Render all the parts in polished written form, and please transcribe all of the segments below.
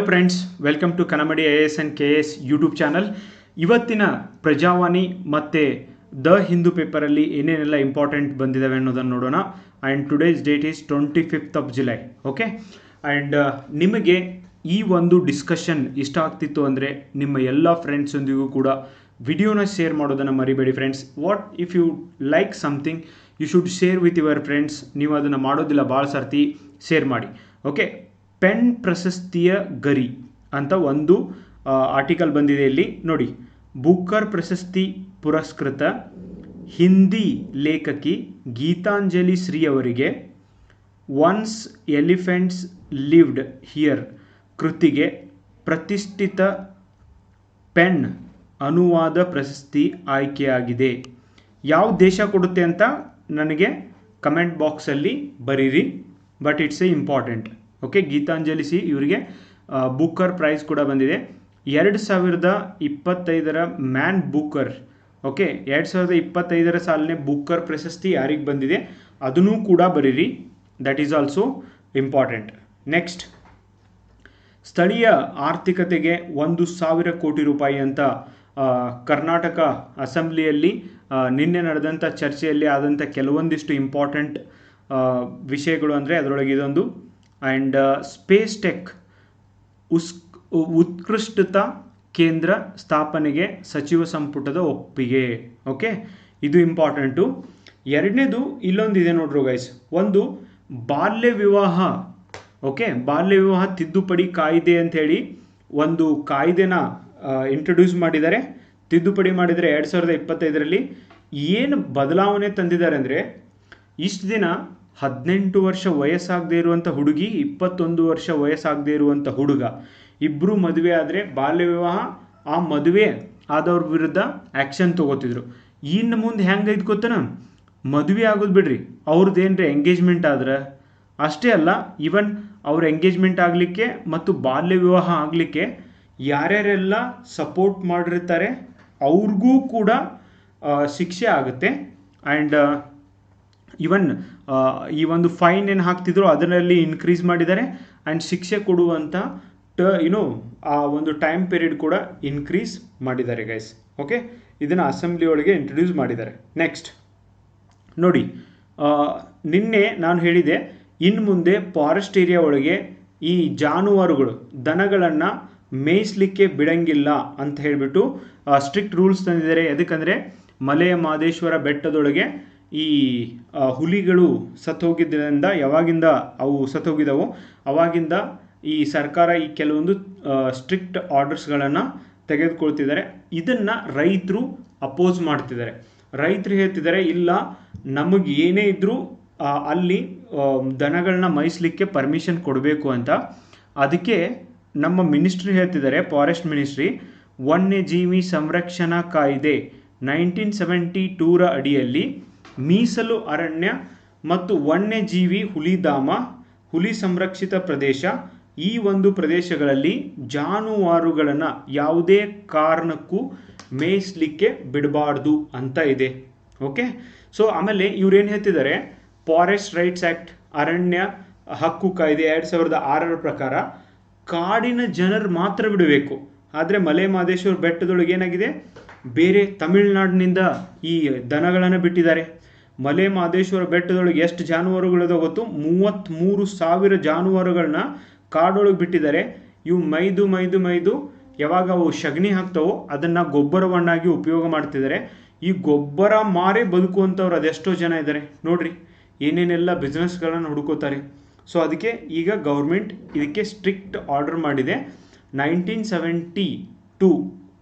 Friends, welcome to ಕನ್ನಮಡಿ IAS and KS YouTube channel. ಇವತ್ತಿನ ಪ್ರಜಾವಾಣಿ ಮತ್ತು ದ ಹಿಂದೂ ಪೇಪರಲ್ಲಿ ಏನೇನೆಲ್ಲ ಇಂಪಾರ್ಟೆಂಟ್ ಬಂದಿದ್ದಾವೆ ಅನ್ನೋದನ್ನು ನೋಡೋಣ. And today's date is 25th of July. Okay, and ನಿಮಗೆ ಈ ಒಂದು ಡಿಸ್ಕಷನ್ ಇಷ್ಟ ಆಗ್ತಿತ್ತು ಅಂದರೆ ನಿಮ್ಮ ಎಲ್ಲ ಫ್ರೆಂಡ್ಸೊಂದಿಗೂ ಕೂಡ ವಿಡಿಯೋನ ಶೇರ್ ಮಾಡೋದನ್ನು ಮರಿಬೇಡಿ friends. What if you like something you should share with your friends. ನೀವು ಅದನ್ನು ಮಾಡೋದಿಲ್ಲ, ಭಾಳ ಸರ್ತಿ ಶೇರ್ ಮಾಡಿ. ಓಕೆ, ಪೆನ್ ಪ್ರಶಸ್ತಿಯ ಗರಿ ಅಂತ ಒಂದು ಆರ್ಟಿಕಲ್ ಬಂದಿದೆ ಇಲ್ಲಿ ನೋಡಿ. ಬುಕರ್ ಪ್ರಶಸ್ತಿ ಪುರಸ್ಕೃತ ಹಿಂದಿ ಲೇಖಕಿ ಗೀತಾಂಜಲಿ ಶ್ರೀ ಅವರಿಗೆ ಒನ್ಸ್ ಎಲಿಫೆಂಟ್ಸ್ ಲಿವ್ಡ್ ಹಿಯರ್ ಕೃತಿಗೆ ಪ್ರತಿಷ್ಠಿತ ಪೆನ್ ಅನುವಾದ ಪ್ರಶಸ್ತಿ ಆಯ್ಕೆಯಾಗಿದೆ. ಯಾವ ದೇಶ ಕೊಡುತ್ತೆ ಅಂತ ನನಗೆ ಕಮೆಂಟ್ ಬಾಕ್ಸಲ್ಲಿ ಬರೀರಿ, but it's a important. Okay, Geetanjali ಸಿ ಇವರಿಗೆ ಬುಕರ್ ಪ್ರೈಸ್ ಕೂಡ ಬಂದಿದೆ. 2025 ಮ್ಯಾನ್ ಬುಕರ್. ಓಕೆ, 2025 ಸಾಲಿನ ಬುಕರ್ ಪ್ರಶಸ್ತಿ ಯಾರಿಗೆ ಬಂದಿದೆ ಅದನ್ನೂ ಕೂಡ ಬರೀರಿ, that is also important. Next, ಸ್ಥಳೀಯ ಆರ್ಥಿಕತೆಗೆ 1,000 ಕೋಟಿ ರೂಪಾಯಿ ಅಂತ ಕರ್ನಾಟಕ ಅಸೆಂಬ್ಲಿಯಲ್ಲಿ ನಿನ್ನೆ ನಡೆದಂಥ ಚರ್ಚೆಯಲ್ಲಿ ಆದಂಥ ಕೆಲವೊಂದಿಷ್ಟು ಇಂಪಾರ್ಟೆಂಟ್ ವಿಷಯಗಳು ಅಂದರೆ ಅದರೊಳಗೆ ಇದೊಂದು. ಆ್ಯಂಡ್ ಸ್ಪೇಸ್ ಟೆಕ್ ಉತ್ಕೃಷ್ಟತಾ ಕೇಂದ್ರ ಸ್ಥಾಪನೆಗೆ ಸಚಿವ ಸಂಪುಟದ ಒಪ್ಪಿಗೆ. ಓಕೆ, ಇದು ಇಂಪಾರ್ಟೆಂಟು. ಎರಡನೇದು ಇಲ್ಲೊಂದಿದೆ ನೋಡ್ರು ಗೈಸ್, ಒಂದು ಬಾಲ್ಯ ವಿವಾಹ. ಓಕೆ, ಬಾಲ್ಯ ವಿವಾಹ ತಿದ್ದುಪಡಿ ಕಾಯ್ದೆ ಅಂಥೇಳಿ ಒಂದು ಕಾಯ್ದೆನ ಇಂಟ್ರೊಡ್ಯೂಸ್ ಮಾಡಿದ್ದಾರೆ, ತಿದ್ದುಪಡಿ ಮಾಡಿದರೆ 2025ರಲ್ಲಿ. ಏನು ಬದಲಾವಣೆ ತಂದಿದ್ದಾರೆ ಅಂದರೆ, ಇಷ್ಟು ದಿನ 18 ವರ್ಷ ವಯಸ್ಸಾಗದೇ ಇರುವಂಥ ಹುಡುಗಿ, 21 ವರ್ಷ ವಯಸ್ಸಾಗದೇ ಇರುವಂಥ ಹುಡುಗ ಇಬ್ಬರು ಮದುವೆ ಆದರೆ ಬಾಲ್ಯ ವಿವಾಹ, ಆ ಮದುವೆ ಆದವ್ರ ವಿರುದ್ಧ ಆ್ಯಕ್ಷನ್ ತೊಗೋತಿದ್ರು. ಇನ್ನು ಮುಂದೆ ಹೆಂಗೈತೆ ಗೊತ್ತನ, ಮದುವೆ ಆಗೋದು ಬಿಡ್ರಿ, ಅವ್ರದ್ದು ಏನ್ರಿ ಎಂಗೇಜ್ಮೆಂಟ್ ಆದ್ರೆ ಅಷ್ಟೇ ಅಲ್ಲ, ಈವನ್ ಅವ್ರ ಎಂಗೇಜ್ಮೆಂಟ್ ಆಗಲಿಕ್ಕೆ ಮತ್ತು ಬಾಲ್ಯ ವಿವಾಹ ಆಗಲಿಕ್ಕೆ ಯಾರ್ಯಾರೆಲ್ಲ ಸಪೋರ್ಟ್ ಮಾಡಿರ್ತಾರೆ ಅವ್ರಿಗೂ ಕೂಡ ಶಿಕ್ಷೆ ಆಗುತ್ತೆ. ಆ್ಯಂಡ್ ಈವನ್ ಈ ಒಂದು ಫೈನ್ ಏನು ಹಾಕ್ತಿದ್ರು ಅದರಲ್ಲಿ ಇನ್ಕ್ರೀಸ್ ಮಾಡಿದ್ದಾರೆ. ಆ್ಯಂಡ್ ಶಿಕ್ಷೆ ಕೊಡುವಂಥ ಆ ಒಂದು ಟೈಮ್ ಪೀರಿಯಡ್ ಕೂಡ ಇನ್ಕ್ರೀಸ್ ಮಾಡಿದ್ದಾರೆ ಗೈಸ್. ಓಕೆ, ಇದನ್ನು ಅಸೆಂಬ್ಲಿ ಒಳಗೆ ಇಂಟ್ರೊಡ್ಯೂಸ್ ಮಾಡಿದ್ದಾರೆ. ನೆಕ್ಸ್ಟ್ ನೋಡಿ, ನಿನ್ನೆ ನಾನು ಹೇಳಿದೆ, ಇನ್ನು ಮುಂದೆ ಫಾರೆಸ್ಟ್ ಏರಿಯಾ ಒಳಗೆ ಈ ಜಾನುವಾರುಗಳು ದನಗಳನ್ನು ಮೇಯಿಸಲಿಕ್ಕೆ ಬಿಡಂಗಿಲ್ಲ ಅಂತ ಹೇಳಿಬಿಟ್ಟು ಸ್ಟ್ರಿಕ್ಟ್ ರೂಲ್ಸ್ ತಂದಿದ್ದಾರೆ. ಯಾಕಂದರೆ ಮಲೆಯ ಮಹದೇಶ್ವರ ಬೆಟ್ಟದೊಳಗೆ ಈ ಹುಲಿಗಳು ಸತ್ತೋಗಿದ್ದರಿಂದ, ಯಾವಾಗಿಂದ ಅವು ಸತ್ತೋಗಿದ್ದಾವೋ ಅವಾಗಿಂದ ಈ ಸರ್ಕಾರ ಈ ಕೆಲವೊಂದು ಸ್ಟ್ರಿಕ್ಟ್ ಆರ್ಡರ್ಸ್ಗಳನ್ನು ತೆಗೆದುಕೊಳ್ತಿದ್ದಾರೆ. ಇದನ್ನು ರೈತರು ಅಪೋಸ್ ಮಾಡ್ತಿದ್ದಾರೆ. ರೈತರು ಹೇಳ್ತಿದ್ದಾರೆ, ಇಲ್ಲ ನಮಗೆ ಏನೇ ಇದ್ದರೂ ಅಲ್ಲಿ ದನಗಳನ್ನ ಮೇಯಿಸಲಿಕ್ಕೆ ಪರ್ಮಿಷನ್ ಕೊಡಬೇಕು ಅಂತ. ಅದಕ್ಕೆ ನಮ್ಮ ಮಿನಿಸ್ಟ್ರಿ ಹೇಳ್ತಿದ್ದಾರೆ, ಫಾರೆಸ್ಟ್ ಮಿನಿಸ್ಟ್ರಿ, ವನ್ಯಜೀವಿ ಸಂರಕ್ಷಣಾ ಕಾಯ್ದೆ 1972 ಅಡಿಯಲ್ಲಿ ಮೀಸಲು ಅರಣ್ಯ ಮತ್ತು ವನ್ಯಜೀವಿ ಹುಲಿಧಾಮ, ಹುಲಿ ಸಂರಕ್ಷಿತ ಪ್ರದೇಶ, ಈ ಒಂದು ಪ್ರದೇಶಗಳಲ್ಲಿ ಜಾನುವಾರುಗಳನ್ನು ಯಾವುದೇ ಕಾರಣಕ್ಕೂ ಮೇಯಿಸಲಿಕ್ಕೆ ಬಿಡಬಾರ್ದು ಅಂತ ಇದೆ. ಓಕೆ, ಸೊ ಆಮೇಲೆ ಇವ್ರೇನು ಹೇಳ್ತಿದ್ದಾರೆ, ಫಾರೆಸ್ಟ್ ರೈಟ್ಸ್ ಆ್ಯಕ್ಟ್, ಅರಣ್ಯ ಹಕ್ಕು ಕಾಯ್ದೆ 2006 ಪ್ರಕಾರ ಕಾಡಿನ ಜನರು ಮಾತ್ರ ಬಿಡಬೇಕು. ಆದರೆ ಮಲೆ ಮಹದೇಶ್ವರ ಬೆಟ್ಟದೊಳಗೆ ಏನಾಗಿದೆ, ಬೇರೆ ತಮಿಳುನಾಡಿನಿಂದ ಈ ದನಗಳನ್ನು ಬಿಟ್ಟಿದ್ದಾರೆ. ಮಲೆ ಮಹದೇಶ್ವರ ಬೆಟ್ಟದೊಳಗೆ ಎಷ್ಟು ಜಾನುವಾರುಗಳದ ಗೊತ್ತು, 33,000 ಜಾನುವಾರುಗಳನ್ನ ಕಾಡೊಳಗೆ ಬಿಟ್ಟಿದ್ದಾರೆ. ಇವು ಮೈದು ಯಾವಾಗ ಅವು ಸಗಣಿ ಹಾಕ್ತಾವೋ ಅದನ್ನು ಗೊಬ್ಬರವನ್ನಾಗಿ ಉಪಯೋಗ ಮಾಡ್ತಿದ್ದಾರೆ. ಈ ಗೊಬ್ಬರ ಮಾರೇ ಬದುಕುವಂಥವ್ರು ಅದೆಷ್ಟೋ ಜನ ಇದ್ದಾರೆ ನೋಡ್ರಿ, ಏನೇನೆಲ್ಲ ಬಿಸ್ನೆಸ್ಗಳನ್ನು ಹುಡುಕೋತಾರೆ. ಸೊ ಅದಕ್ಕೆ ಈಗ ಗೌರ್ಮೆಂಟ್ ಇದಕ್ಕೆ ಸ್ಟ್ರಿಕ್ಟ್ ಆರ್ಡರ್ ಮಾಡಿದೆ. 1972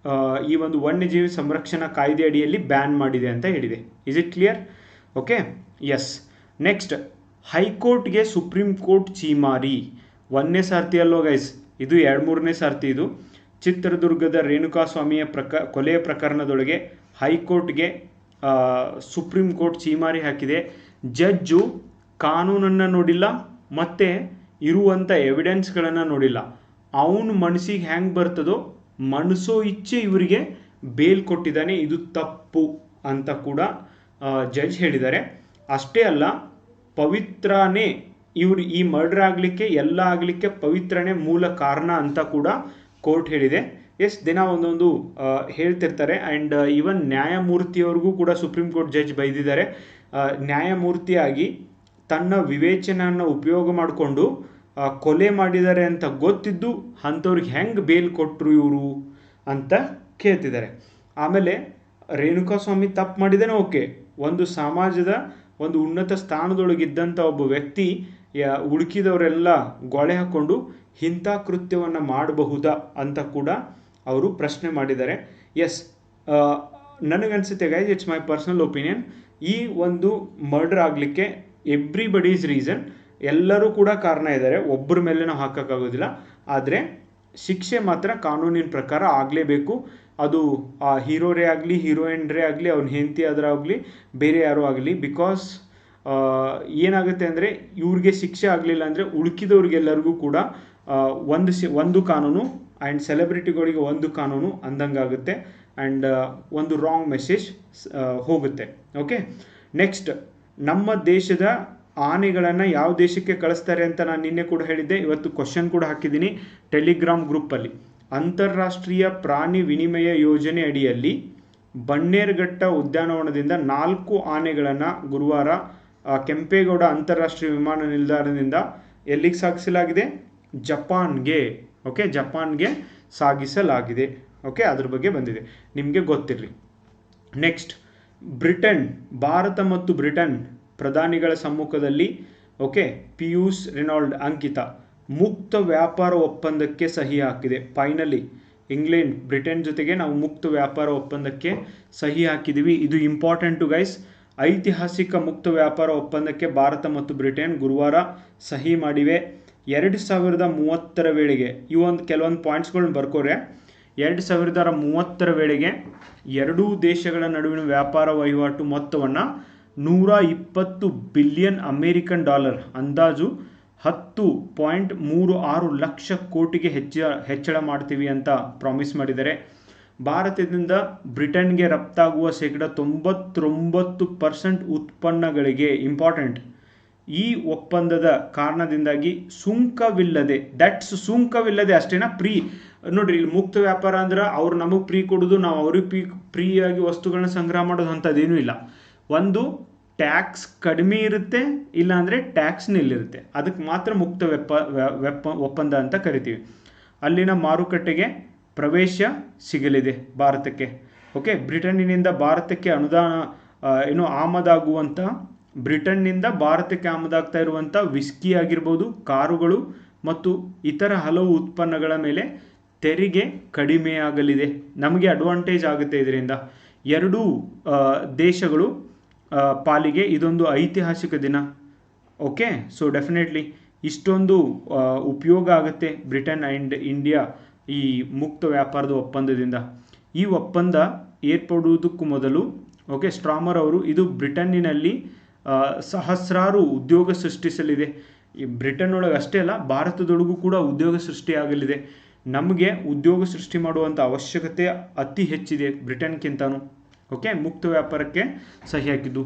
ಈ ಒಂದು ವನ್ಯಜೀವಿ ಸಂರಕ್ಷಣಾ ಕಾಯ್ದೆ ಅಡಿಯಲ್ಲಿ ಬ್ಯಾನ್ ಮಾಡಿದೆ ಅಂತ ಹೇಳಿದೆ. Is it clear? Okay, yes. Next, ಹೈಕೋರ್ಟ್ಗೆ ಸುಪ್ರೀಂ ಕೋರ್ಟ್ ಚೀಮಾರಿ. 1ನೇ ಸಾರ್ತಿ ಅಲ್ಲೋ ಗೈಸ್, ಇದು 2-3ನೇ ಸಾರ್ತಿ. ಇದು ಚಿತ್ರದುರ್ಗದ ರೇಣುಕಾಸ್ವಾಮಿಯ ಕೊಲೆಯ ಪ್ರಕರಣದೊಳಗೆ ಹೈಕೋರ್ಟ್ಗೆ ಸುಪ್ರೀಂ ಕೋರ್ಟ್ ಚೀಮಾರಿ ಹಾಕಿದೆ. ಜಡ್ಜು ಕಾನೂನನ್ನು ನೋಡಿಲ್ಲ ಮತ್ತು ಇರುವಂಥ ಎವಿಡೆನ್ಸ್ಗಳನ್ನು ನೋಡಿಲ್ಲ. ಅವನು ಮನಸ್ಸಿಗೆ ಹೆಂಗೆ ಬರ್ತದೋ ಮನಸೋ ಇಚ್ಛೆ ಇವರಿಗೆ ಬೇಲ್ ಕೊಟ್ಟಿದ್ದಾನೆ. ಇದು ತಪ್ಪು ಅಂತ ಕೂಡ ಜಡ್ಜ್ ಹೇಳಿದ್ದಾರೆ. ಅಷ್ಟೇ ಅಲ್ಲ, ಪವಿತ್ರಾನೇ ಈ ಮರ್ಡರ್ ಆಗಲಿಕ್ಕೆ ಎಲ್ಲ ಆಗಲಿಕ್ಕೆ ಪವಿತ್ರನೇ ಮೂಲ ಕಾರಣ ಅಂತ ಕೂಡ ಕೋರ್ಟ್ ಹೇಳಿದೆ. ಎಸ್, ದಿನ ಒಂದೊಂದು ಹೇಳ್ತಿರ್ತಾರೆ. ಆ್ಯಂಡ್ ಈವನ್ ನ್ಯಾಯಮೂರ್ತಿಯವ್ರಿಗೂ ಕೂಡ ಸುಪ್ರೀಂ ಕೋರ್ಟ್ ಜಡ್ಜ್ ಬೈದಿದ್ದಾರೆ. ನ್ಯಾಯಮೂರ್ತಿಯಾಗಿ ತನ್ನ ವಿವೇಚನೆಯನ್ನು ಉಪಯೋಗ ಮಾಡಿಕೊಂಡು ಕೊಲೆ ಮಾಡಿದ್ದಾರೆ ಅಂತ ಗೊತ್ತಿದ್ದು ಅಂಥವ್ರಿಗೆ ಹೆಂಗೆ ಬೇಲ್ ಕೊಟ್ಟರು ಇವರು ಅಂತ ಕೇಳ್ತಿದ್ದಾರೆ. ಆಮೇಲೆ ರೇಣುಕಾಸ್ವಾಮಿ ತಪ್ಪು ಮಾಡಿದೇನೆ, ಓಕೆ, ಒಂದು ಸಮಾಜದ ಒಂದು ಉನ್ನತ ಸ್ಥಾನದೊಳಗಿದ್ದಂಥ ಒಬ್ಬ ವ್ಯಕ್ತಿ ಹುಡುಕಿದವರೆಲ್ಲ ಗೋಳೆ ಹಾಕ್ಕೊಂಡು ಇಂಥ ಕೃತ್ಯವನ್ನು ಮಾಡಬಹುದಾ ಅಂತ ಕೂಡ ಅವರು ಪ್ರಶ್ನೆ ಮಾಡಿದ್ದಾರೆ. ಎಸ್, ನನಗನ್ಸುತ್ತೆ guys, it's my personal opinion, ಈ ಒಂದು ಮರ್ಡರ್ ಆಗಲಿಕ್ಕೆ ಎವ್ರಿಬಡೀಸ್ ರೀಸನ್, ಎಲ್ಲರೂ ಕೂಡ ಕಾರಣ ಇದ್ದಾರೆ, ಒಬ್ಬರ ಮೇಲೆ ನಾವು ಹಾಕೋಕ್ಕಾಗೋದಿಲ್ಲ. ಆದರೆ ಶಿಕ್ಷೆ ಮಾತ್ರ ಕಾನೂನಿನ ಪ್ರಕಾರ ಆಗಲೇಬೇಕು. ಅದು ಆ ಹೀರೋರೇ ಆಗಲಿ, ಹೀರೋಯಿನ್ರೇ ಆಗಲಿ, ಅವ್ನ ಹೆಂಡತಿ ಆಗಲಿ, ಬೇರೆ ಯಾರೂ ಆಗಲಿ. ಬಿಕಾಸ್ ಏನಾಗುತ್ತೆ ಅಂದರೆ, ಇವ್ರಿಗೆ ಶಿಕ್ಷೆ ಆಗಲಿಲ್ಲ ಅಂದರೆ ಉಳ್ಕಿದವ್ರಿಗೆಲ್ಲರಿಗೂ ಕೂಡ ಒಂದು ಕಾನೂನು, ಆ್ಯಂಡ್ ಸೆಲೆಬ್ರಿಟಿಗಳಿಗೆ ಒಂದು ಕಾನೂನು ಅಂದಂಗಾಗುತ್ತೆ. ಆ್ಯಂಡ್ ಒಂದು ರಾಂಗ್ ಮೆಸೇಜ್ ಹೋಗುತ್ತೆ. ಓಕೆ, ನೆಕ್ಸ್ಟ್, ನಮ್ಮ ದೇಶದ ಆನೆಗಳನ್ನು ಯಾವ ದೇಶಕ್ಕೆ ಕಳಿಸ್ತಾರೆ ಅಂತ ನಾನು ನಿನ್ನೆ ಕೂಡ ಹೇಳಿದ್ದೆ. ಇವತ್ತು ಕ್ವಶನ್ ಕೂಡ ಹಾಕಿದ್ದೀನಿ ಟೆಲಿಗ್ರಾಮ್ ಗ್ರೂಪಲ್ಲಿ. ಅಂತಾರಾಷ್ಟ್ರೀಯ ಪ್ರಾಣಿ ವಿನಿಮಯ ಯೋಜನೆ ಅಡಿಯಲ್ಲಿ ಬನ್ನೇರುಘಟ್ಟ ಉದ್ಯಾನವನದಿಂದ 4 ಆನೆಗಳನ್ನು ಗುರುವಾರ ಕೆಂಪೇಗೌಡ ಅಂತಾರಾಷ್ಟ್ರೀಯ ವಿಮಾನ ನಿಲ್ದಾಣದಿಂದ ಎಲ್ಲಿಗೆ ಸಾಗಿಸಲಾಗಿದೆ? ಜಪಾನ್ಗೆ. ಓಕೆ, ಜಪಾನ್ಗೆ ಸಾಗಿಸಲಾಗಿದೆ. ಓಕೆ, ಅದ್ರ ಬಗ್ಗೆ ಬಂದಿದೆ, ನಿಮಗೆ ಗೊತ್ತಿರಲಿ. ನೆಕ್ಸ್ಟ್, ಬ್ರಿಟನ್, ಭಾರತ ಮತ್ತು ಬ್ರಿಟನ್ ಪ್ರಧಾನಿಗಳ ಸಮ್ಮುಖದಲ್ಲಿ ಓಕೆ ಪಿಯೂಷ್ ರೆನಾಲ್ಡ್ ಅಂಕಿತಾ ಮುಕ್ತ ವ್ಯಾಪಾರ ಒಪ್ಪಂದಕ್ಕೆ ಸಹಿ ಹಾಕಿದೆ. ಫೈನಲಿ ಇಂಗ್ಲೆಂಡ್, ಬ್ರಿಟನ್ ಜೊತೆಗೆ ನಾವು ಮುಕ್ತ ವ್ಯಾಪಾರ ಒಪ್ಪಂದಕ್ಕೆ ಸಹಿ ಹಾಕಿದ್ದೀವಿ. ಇದು ಇಂಪಾರ್ಟೆಂಟು ಗೈಸ್. ಐತಿಹಾಸಿಕ ಮುಕ್ತ ವ್ಯಾಪಾರ ಒಪ್ಪಂದಕ್ಕೆ ಭಾರತ ಮತ್ತು ಬ್ರಿಟನ್ ಗುರುವಾರ ಸಹಿ ಮಾಡಿವೆ. 2030 ವೇಳೆಗೆ ಕೆಲವೊಂದು ಪಾಯಿಂಟ್ಸ್ಗಳನ್ನ ಬರ್ಕೋರೆ. 2030 ವೇಳೆಗೆ ಎರಡೂ ದೇಶಗಳ ನಡುವಿನ ವ್ಯಾಪಾರ ವಹಿವಾಟು ಮೊತ್ತವನ್ನು $120 ಬಿಲಿಯನ್ ಅಮೇರಿಕನ್ ಡಾಲರ್, ಅಂದಾಜು $10.36 ಲಕ್ಷ ಕೋಟಿಗೆ ಹೆಚ್ಚಳ ಮಾಡ್ತೀವಿ ಅಂತ ಪ್ರಾಮಿಸ್ ಮಾಡಿದ್ದಾರೆ. ಭಾರತದಿಂದ ಬ್ರಿಟನ್ಗೆ ರಫ್ತಾಗುವ 99% ಉತ್ಪನ್ನಗಳಿಗೆ, ಇಂಪಾರ್ಟೆಂಟ್, ಈ ಒಪ್ಪಂದದ ಕಾರಣದಿಂದಾಗಿ ಸುಂಕವಿಲ್ಲದೆ ಅಷ್ಟೇನಾ ನೋಡ್ರಿ, ಇಲ್ಲಿ ಮುಕ್ತ ವ್ಯಾಪಾರ ಅಂದ್ರೆ ಅವ್ರು ನಮಗೆ ಫ್ರೀ ಕೊಡೋದು, ನಾವು ಅವ್ರಿಗೆ ಫ್ರೀಯಾಗಿ ವಸ್ತುಗಳನ್ನ ಸಂಗ್ರಹ ಮಾಡೋದು ಅಂಥದ್ದೇನೂ ಇಲ್ಲ. ಒಂದು ಟ್ಯಾಕ್ಸ್ ಕಡಿಮೆ ಇರುತ್ತೆ, ಇಲ್ಲ ಅಂದರೆ ಟ್ಯಾಕ್ಸ್ ನಿಲ್ಲಿರುತ್ತೆ. ಅದಕ್ಕೆ ಮಾತ್ರ ಮುಕ್ತ ಒಪ್ಪಂದ ಅಂತ ಕರಿತೀವಿ. ಅಲ್ಲಿನ ಮಾರುಕಟ್ಟೆಗೆ ಪ್ರವೇಶ ಸಿಗಲಿದೆ ಭಾರತಕ್ಕೆ. ಓಕೆ, ಬ್ರಿಟನ್ನಿನಿಂದ ಭಾರತಕ್ಕೆ ಬ್ರಿಟನ್ನಿಂದ ಭಾರತಕ್ಕೆ ಆಮದಾಗ್ತಾ ಇರುವಂಥ ವಿಸ್ಕಿ ಆಗಿರ್ಬೋದು, ಕಾರುಗಳು ಮತ್ತು ಇತರ ಹಲವು ಉತ್ಪನ್ನಗಳ ಮೇಲೆ ತೆರಿಗೆ ಕಡಿಮೆಯಾಗಲಿದೆ. ನಮಗೆ ಅಡ್ವಾಂಟೇಜ್ ಆಗುತ್ತೆ ಇದರಿಂದ. ಎರಡೂ ದೇಶಗಳು ಪಾಲಿಗೆ ಇದೊಂದು ಐತಿಹಾಸಿಕ ದಿನ. ಓಕೆ, ಸೊ ಡೆಫಿನೆಟ್ಲಿ ಇಷ್ಟೊಂದು ಉಪಯೋಗ ಆಗುತ್ತೆ ಬ್ರಿಟನ್ ಆ್ಯಂಡ್ ಇಂಡಿಯಾ ಈ ಮುಕ್ತ ವ್ಯಾಪಾರದ ಒಪ್ಪಂದದಿಂದ. ಈ ಒಪ್ಪಂದ ಏರ್ಪಡುವುದಕ್ಕೂ ಮೊದಲು ಓಕೆ ಸ್ಟ್ರಾಮರ್ ಅವರು, ಇದು ಬ್ರಿಟನ್ನಿನಲ್ಲಿ ಸಹಸ್ರಾರು ಉದ್ಯೋಗ ಸೃಷ್ಟಿಸಲಿದೆ. ಈ ಬ್ರಿಟನ್ ಒಳಗೆ ಅಷ್ಟೇ ಅಲ್ಲ, ಭಾರತದೊಳಗೂ ಕೂಡ ಉದ್ಯೋಗ ಸೃಷ್ಟಿಯಾಗಲಿದೆ. ನಮಗೆ ಉದ್ಯೋಗ ಸೃಷ್ಟಿ ಮಾಡುವಂಥ ಅವಶ್ಯಕತೆ ಅತಿ ಹೆಚ್ಚಿದೆ ಬ್ರಿಟನ್ಗಿಂತನೂ. ಓಕೆ, ಮುಕ್ತ ವ್ಯಾಪಾರಕ್ಕೆ ಸಹಿ ಹಾಕಿದ್ದು.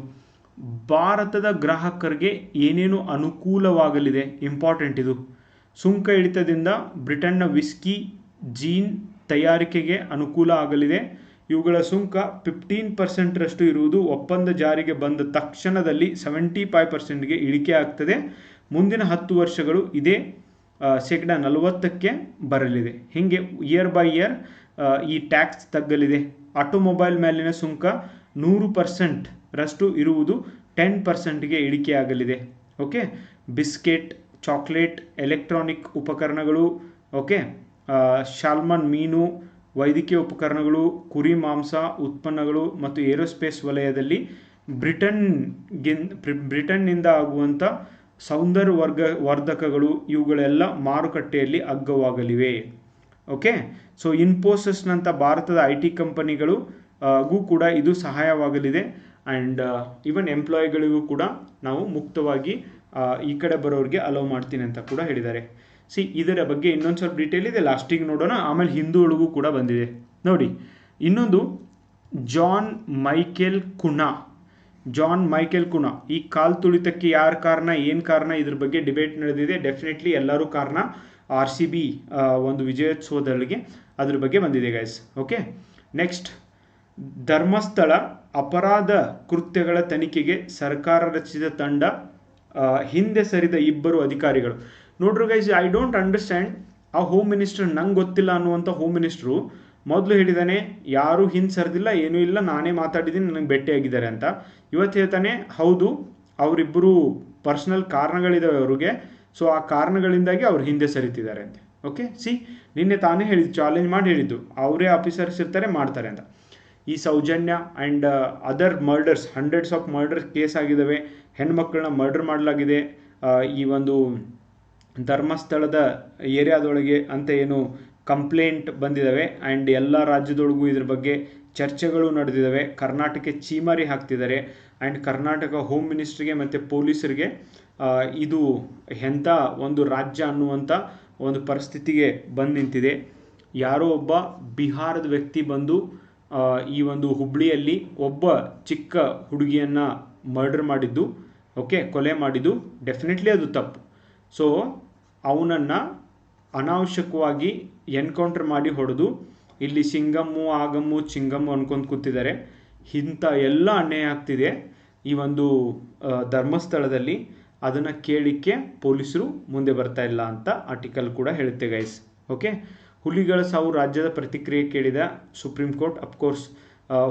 ಭಾರತದ ಗ್ರಾಹಕರಿಗೆ ಏನೇನು ಅನುಕೂಲವಾಗಲಿದೆ, ಇಂಪಾರ್ಟೆಂಟ್ ಇದು. ಸುಂಕ ಇಳಿತದಿಂದ ಬ್ರಿಟನ್ನ ವಿಸ್ಕಿ, ಜೀನ್ ತಯಾರಿಕೆಗೆ ಅನುಕೂಲ ಆಗಲಿದೆ. ಇವುಗಳ ಸುಂಕ 15% ಇರುವುದು ಒಪ್ಪಂದ ಜಾರಿಗೆ ಬಂದ ತಕ್ಷಣದಲ್ಲಿ 75%ಗೆ ಇಳಿಕೆ ಆಗ್ತದೆ. ಮುಂದಿನ 10 ವರ್ಷಗಳು ಇದೇ 40% ಬರಲಿದೆ. ಹೀಗೆ ಇಯರ್ ಬೈ ಇಯರ್ ಈ ಟ್ಯಾಕ್ಸ್ ತಗ್ಗಲಿದೆ. ಆಟೋಮೊಬೈಲ್ ಮೇಲಿನ ಸುಂಕ 100% ಇರುವುದು 10%ಗೆ ಇಳಿಕೆಯಾಗಲಿದೆ. ಓಕೆ, ಬಿಸ್ಕೆಟ್, ಚಾಕ್ಲೇಟ್, ಎಲೆಕ್ಟ್ರಾನಿಕ್ ಉಪಕರಣಗಳು, ಓಕೆ, ಶಾಲ್ಮನ್ ಮೀನು, ವೈದ್ಯಕೀಯ ಉಪಕರಣಗಳು, ಕುರಿ ಮಾಂಸ ಉತ್ಪನ್ನಗಳು ಮತ್ತು ಏರೋಸ್ಪೇಸ್ ವಲಯದಲ್ಲಿ ಬ್ರಿಟನ್ನಿಂದ ಆಗುವಂಥ ಸೌಂದರ್ಯವರ್ಧಕಗಳು ಇವುಗಳೆಲ್ಲ ಮಾರುಕಟ್ಟೆಯಲ್ಲಿ ಅಗ್ಗವಾಗಲಿವೆ. ಓಕೆ, ಸೊ ಇನ್ಫೋಸಿಸ್ನಂಥ ಭಾರತದ IT ಕಂಪನಿಗಳಿಗೂ ಕೂಡ ಇದು ಸಹಾಯವಾಗಲಿದೆ. ಆ್ಯಂಡ್ ಈವನ್ ಎಂಪ್ಲಾಯಿಗಳಿಗೂ ಕೂಡ ನಾವು ಮುಕ್ತವಾಗಿ ಈ ಕಡೆ ಬರೋರಿಗೆ ಅಲೋ ಮಾಡ್ತೀನಿ ಅಂತ ಕೂಡ ಹೇಳಿದ್ದಾರೆ. ಇದರ ಬಗ್ಗೆ ಇನ್ನೊಂದು ಸ್ವಲ್ಪ ಡೀಟೇಲ್ ಇದೆ, ಲಾಸ್ಟಿಗೆ ನೋಡೋಣ. ಆಮೇಲೆ ಹಿಂದೂ ಒಳಗೂ ಕೂಡ ಬಂದಿದೆ ನೋಡಿ. ಇನ್ನೊಂದು John Michael Cunha, John Michael Cunha, ಈ ಕಾಲ್ ತುಳಿತಕ್ಕೆ ಯಾರು ಕಾರಣ, ಏನು ಕಾರಣ, ಇದ್ರ ಬಗ್ಗೆ ಡಿಬೇಟ್ ನಡೆದಿದೆ. ಡೆಫಿನೆಟ್ಲಿ ಎಲ್ಲರೂ ಕಾರಣ RCB ಒಂದು ವಿಜಯೋತ್ಸವದಲ್ಲಿಗೆ ಅದ್ರ ಬಗ್ಗೆ ಬಂದಿದೆ ಗೈಸ್. ಓಕೆ, ನೆಕ್ಸ್ಟ್ ಧರ್ಮಸ್ಥಳ ಅಪರಾಧ ಕೃತ್ಯಗಳ ತನಿಖೆಗೆ ಸರ್ಕಾರ ರಚಿಸಿದ ತಂಡ ಹಿಂದೆ ಸರಿದ ಇಬ್ಬರು ಅಧಿಕಾರಿಗಳು. ನೋಡ್ರಿ ಗೈಸ್, ಐ ಡೋಂಟ್ ಅಂಡರ್ಸ್ಟ್ಯಾಂಡ್. ಆ ಹೋಮ್ ಮಿನಿಸ್ಟರ್ ನಂಗೆ ಗೊತ್ತಿಲ್ಲ ಅನ್ನುವಂಥ ಹೋಮ್ ಮಿನಿಸ್ಟ್ರು ಮೊದಲು ಹೇಳಿದಾನೆ ಯಾರೂ ಹಿಂದೆ ಸರಿದಿಲ್ಲ, ಏನೂ ಇಲ್ಲ, ನಾನೇ ಮಾತಾಡಿದ್ದೀನಿ, ನನಗೆ ಭೇಟಿಯಾಗಿದ್ದಾರೆ ಅಂತ. ಇವತ್ತು ಹೇಳ್ತಾನೆ ಹೌದು ಅವರಿಬ್ಬರು ಪರ್ಸ್ನಲ್ ಕಾರಣಗಳಿದ್ದಾವೆ ಅವ್ರಿಗೆ, ಸೊ ಆ ಕಾರಣಗಳಿಂದಾಗಿ ಅವ್ರು ಹಿಂದೆ ಸರಿತಿದ್ದಾರೆ ಅಂತ. ಓಕೆ, ನಿನ್ನೆ ತಾನೇ ಹೇಳಿದ್ದು, ಚಾಲೆಂಜ್ ಮಾಡಿ ಹೇಳಿದ್ದು, ಅವರೇ ಆಫೀಸರ್ಸ್ ಇರ್ತಾರೆ ಮಾಡ್ತಾರೆ ಅಂತ. ಈ Soujanya and other murders, hundreds of murder case ಆಗಿದ್ದಾವೆ, ಹೆಣ್ಮಕ್ಳನ್ನ ಮರ್ಡರ್ ಮಾಡಲಾಗಿದೆ ಈ ಒಂದು ಧರ್ಮಸ್ಥಳದ ಏರಿಯಾದೊಳಗೆ ಅಂತ ಏನು ಕಂಪ್ಲೇಂಟ್ ಬಂದಿದ್ದಾವೆ. ಆ್ಯಂಡ್ ಎಲ್ಲ ರಾಜ್ಯದೊಳಗೂ ಇದ್ರ ಬಗ್ಗೆ ಚರ್ಚೆಗಳು ನಡೆದಿದ್ದಾವೆ. ಕರ್ನಾಟಕಕ್ಕೆ ಚೀಮಾರಿ ಹಾಕ್ತಿದ್ದಾರೆ. ಆ್ಯಂಡ್ ಕರ್ನಾಟಕ ಹೋಮ್ ಮಿನಿಸ್ಟ್ರಿಗೆ ಮತ್ತು ಪೊಲೀಸರಿಗೆ ಇದು ಎಂಥ ಒಂದು ರಾಜ್ಯ ಅನ್ನುವಂಥ ಒಂದು ಪರಿಸ್ಥಿತಿಗೆ ಬಂದು ನಿಂತಿದೆ. ಯಾರೋ ಒಬ್ಬ ಬಿಹಾರದ ವ್ಯಕ್ತಿ ಬಂದು ಈ ಒಂದು ಹುಬ್ಳಿಯಲ್ಲಿ ಒಬ್ಬ ಚಿಕ್ಕ ಹುಡುಗಿಯನ್ನು ಮರ್ಡರ್ ಮಾಡಿದ್ದು, ಓಕೆ, ಕೊಲೆ ಮಾಡಿದ್ದು, ಡೆಫಿನೆಟ್ಲಿ ಅದು ತಪ್ಪು. ಸೊ ಅವನನ್ನು ಅನಾವಶ್ಯಕವಾಗಿ ಎನ್ಕೌಂಟರ್ ಮಾಡಿ ಹೊಡೆದು ಇಲ್ಲಿ ಸಿಂಗಮ್ಮು ಆಗಮ್ಮು ಚಿಂಗಮ್ಮು ಅನ್ಕೊಂಡು ಕೂತಿದ್ದಾರೆ. ಇಂಥ ಎಲ್ಲ ಅನ್ಯಾಯ ಆಗ್ತಿದೆ ಈ ಒಂದು ಧರ್ಮಸ್ಥಳದಲ್ಲಿ. ಅದನ್ನು ಕೇಳಲಿಕ್ಕೆ ಪೊಲೀಸರು ಮುಂದೆ ಬರ್ತಾ ಇಲ್ಲ ಅಂತ ಆರ್ಟಿಕಲ್ ಕೂಡ ಹೇಳುತ್ತೆ ಗೈಸ್. ಓಕೆ, ಹುಲಿಗಳ ಸಾವು ರಾಜ್ಯದ ಪ್ರತಿಕ್ರಿಯೆ ಕೇಳಿದ ಸುಪ್ರೀಂ ಕೋರ್ಟ್. ಅಫ್ಕೋರ್ಸ್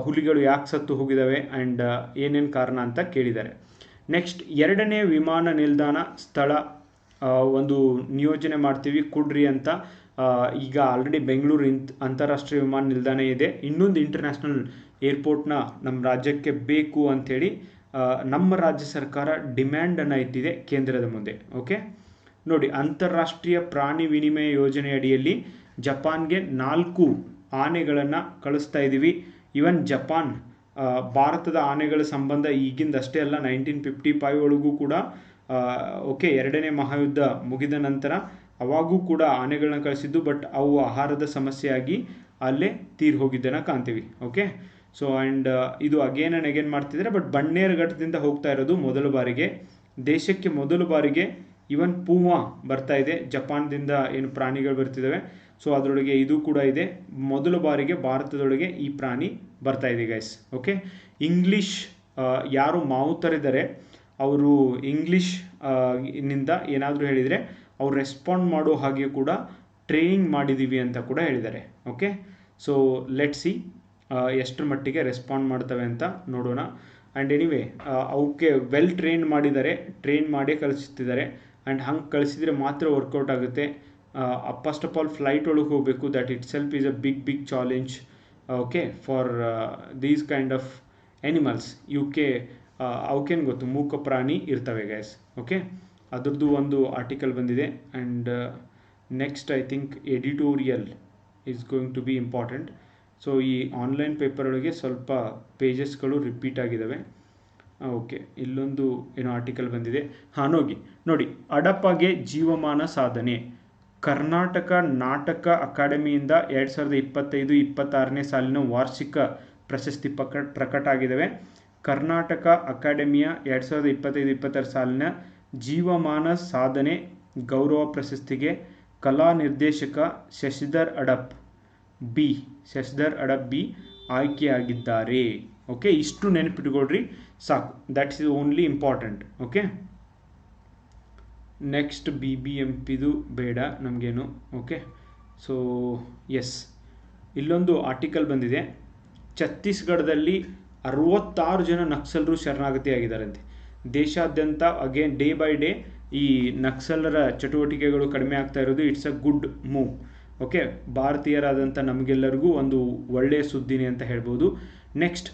ಹುಲಿಗಳು ಯಾಕೆ ಸತ್ತು ಹೋಗಿದ್ದಾವೆ ಆ್ಯಂಡ್ ಏನೇನು ಕಾರಣ ಅಂತ ಕೇಳಿದ್ದಾರೆ. ನೆಕ್ಸ್ಟ್, 2ನೇ ವಿಮಾನ ನಿಲ್ದಾಣ ಸ್ಥಳ ಒಂದು ನಿಯೋಜನೆ ಮಾಡ್ತೀವಿ ಕೊಡ್ರಿ ಅಂತ. ಈಗ ಆಲ್ರೆಡಿ ಬೆಂಗಳೂರು ಅಂತಾರಾಷ್ಟ್ರೀಯ ವಿಮಾನ ನಿಲ್ದಾಣ ಇದೆ, ಇನ್ನೊಂದು ಇಂಟರ್ನ್ಯಾಷನಲ್ ಏರ್ಪೋರ್ಟ್ನ ನಮ್ಮ ರಾಜ್ಯಕ್ಕೆ ಬೇಕು ಅಂಥೇಳಿ ನಮ್ಮ ರಾಜ್ಯ ಸರ್ಕಾರ ಡಿಮ್ಯಾಂಡನ್ನು ಇಟ್ಟಿದೆ ಕೇಂದ್ರದ ಮುಂದೆ. ಓಕೆ, ನೋಡಿ, ಅಂತಾರಾಷ್ಟ್ರೀಯ ಪ್ರಾಣಿ ವಿನಿಮಯ ಯೋಜನೆ ಅಡಿಯಲ್ಲಿ ಜಪಾನ್ಗೆ 4 ಆನೆಗಳನ್ನು ಕಳಿಸ್ತಾ ಇದ್ದೀವಿ. ಇವನ್ ಜಪಾನ್ ಭಾರತದ ಆನೆಗಳ ಸಂಬಂಧ ಈಗಿಂದಷ್ಟೇ ಅಲ್ಲ, 1955 ಒಳಗೂ ಕೂಡ ಓಕೆ, 2ನೇ ಮಹಾಯುದ್ಧ ಮುಗಿದ ನಂತರ ಅವಾಗೂ ಕೂಡ ಆನೆಗಳನ್ನ ಕಳಿಸಿದ್ದು, ಬಟ್ ಅವು ಆಹಾರದ ಸಮಸ್ಯೆಯಾಗಿ ಅಲ್ಲೇ ತೀರ್ ಹೋಗಿದ್ದನ್ನು ಕಾಣ್ತೀವಿ. ಓಕೆ, ಸೊ ಆ್ಯಂಡ್ ಇದು ಅಗೇನ್ ಆ್ಯಂಡ್ ಅಗೇನ್ ಮಾಡ್ತಿದ್ದಾರೆ. ಬಟ್ ಬನ್ನೇರುಘಟ್ಟದಿಂದ ಹೋಗ್ತಾ ಇರೋದು ಮೊದಲ ಬಾರಿಗೆ, ದೇಶಕ್ಕೆ ಮೊದಲ ಬಾರಿಗೆ ಇವನ್ ಪೂಮಾ ಬರ್ತಾ ಇದೆ. ಜಪಾನ್ದಿಂದ ಏನು ಪ್ರಾಣಿಗಳು ಬರ್ತಿದ್ದಾವೆ, ಸೊ ಅದರೊಳಗೆ ಇದು ಕೂಡ ಇದೆ. ಮೊದಲ ಬಾರಿಗೆ ಭಾರತದೊಳಗೆ ಈ ಪ್ರಾಣಿ ಬರ್ತಾ ಇದೆ ಗೈಸ್. ಓಕೆ, ಇಂಗ್ಲೀಷ್ ಯಾರು ಮಾವುತರಿದ್ದಾರೆ ಅವರು ಇಂಗ್ಲೀಷ್ ನಿಂದ ಏನಾದರೂ ಹೇಳಿದರೆ ಅವ್ರು ರೆಸ್ಪಾಂಡ್ ಮಾಡೋ ಹಾಗೆ ಕೂಡ ಟ್ರೈನಿಂಗ್ ಮಾಡಿದ್ದೀವಿ ಅಂತ ಕೂಡ ಹೇಳಿದ್ದಾರೆ. ಓಕೆ, ಸೊ ಲೆಟ್ ಸಿ ಎಷ್ಟರ ಮಟ್ಟಿಗೆ ರೆಸ್ಪಾಂಡ್ ಮಾಡ್ತವೆ ಅಂತ ನೋಡೋಣ. ಆ್ಯಂಡ್ ಎನಿವೇ ಅವಕ್ಕೆ ವೆಲ್ ಟ್ರೈನ್ ಮಾಡಿದ್ದಾರೆ, ಟ್ರೈನ್ ಮಾಡೇ ಕಳಿಸ್ತಿದ್ದಾರೆ. ಆ್ಯಂಡ್ ಹಂಗೆ ಕಳಿಸಿದರೆ ಮಾತ್ರ ವರ್ಕೌಟ್ ಆಗುತ್ತೆ. ಫಸ್ಟ್ ಆಫ್ ಆಲ್ ಫ್ಲೈಟ್ ಒಳಗೆ ಹೋಗಬೇಕು, that itself is a big challenge. Okay, for these kind of animals. ಅವಕ್ಕೇನು ಗೊತ್ತು, ಮೂಕ ಪ್ರಾಣಿ ಇರ್ತವೆ ಗೈಸ್. ಓಕೆ, ಅದ್ರದ್ದು ಒಂದು ಆರ್ಟಿಕಲ್ ಬಂದಿದೆ. And next I think editorial is going to be important. So ಈ ಆನ್ಲೈನ್ ಪೇಪರ್ ಒಳಗೆ ಸ್ವಲ್ಪ ಪೇಜಸ್ಗಳು ರಿಪೀಟ್ ಆಗಿದ್ದಾವೆ. ಓಕೆ, ಇಲ್ಲೊಂದು ಏನೋ ಆರ್ಟಿಕಲ್ ಬಂದಿದೆ. ನೋಡಿ, ಅಡಪಗೆ ಜೀವಮಾನ ಸಾಧನೆ. ಕರ್ನಾಟಕ ನಾಟಕ ಅಕಾಡೆಮಿಯಿಂದ 2025-26ನೇ ಸಾಲಿನ ವಾರ್ಷಿಕ ಪ್ರಶಸ್ತಿ ಪ್ರಕಟ ಆಗಿದ್ದಾವೆ. ಕರ್ನಾಟಕ ಅಕಾಡೆಮಿಯ 2025-26 ಸಾಲಿನ ಜೀವಮಾನ ಸಾಧನೆ ಗೌರವ ಪ್ರಶಸ್ತಿಗೆ ಕಲಾ ನಿರ್ದೇಶಕ ಶಶಿಧರ್ ಅಡಪ್ ಬಿ ಆಯ್ಕೆಯಾಗಿದ್ದಾರೆ. ಓಕೆ, ಇಷ್ಟು ನೆನಪಿಟ್ಕೊಳ್ರಿ ಸಾಕು, that's only important. Okay, next BBMPದು ಬೇಡ ನಮಗೇನು. ಓಕೆ, ಸೊ ಎಸ್, ಇಲ್ಲೊಂದು ಆರ್ಟಿಕಲ್ ಬಂದಿದೆ. ಛತ್ತೀಸ್ಗಢದಲ್ಲಿ 66 ಜನ ನಕ್ಸಲರು ಶರಣಾಗತಿಯಾಗಿದ್ದಾರಂತೆ. ದೇಶಾದ್ಯಂತ ಅಗೇನ್ ಡೇ ಬೈ ಡೇ ಈ ನಕ್ಸಲರ ಚಟುವಟಿಕೆಗಳು ಕಡಿಮೆ ಆಗ್ತಾ ಇರೋದು it's a good move. Okay, ಭಾರತೀಯರಾದಂಥ ನಮಗೆಲ್ಲರಿಗೂ ಒಂದು ಒಳ್ಳೆಯ ಸುದ್ದಿನೇ ಅಂತ ಹೇಳ್ಬೋದು. ನೆಕ್ಸ್ಟ್,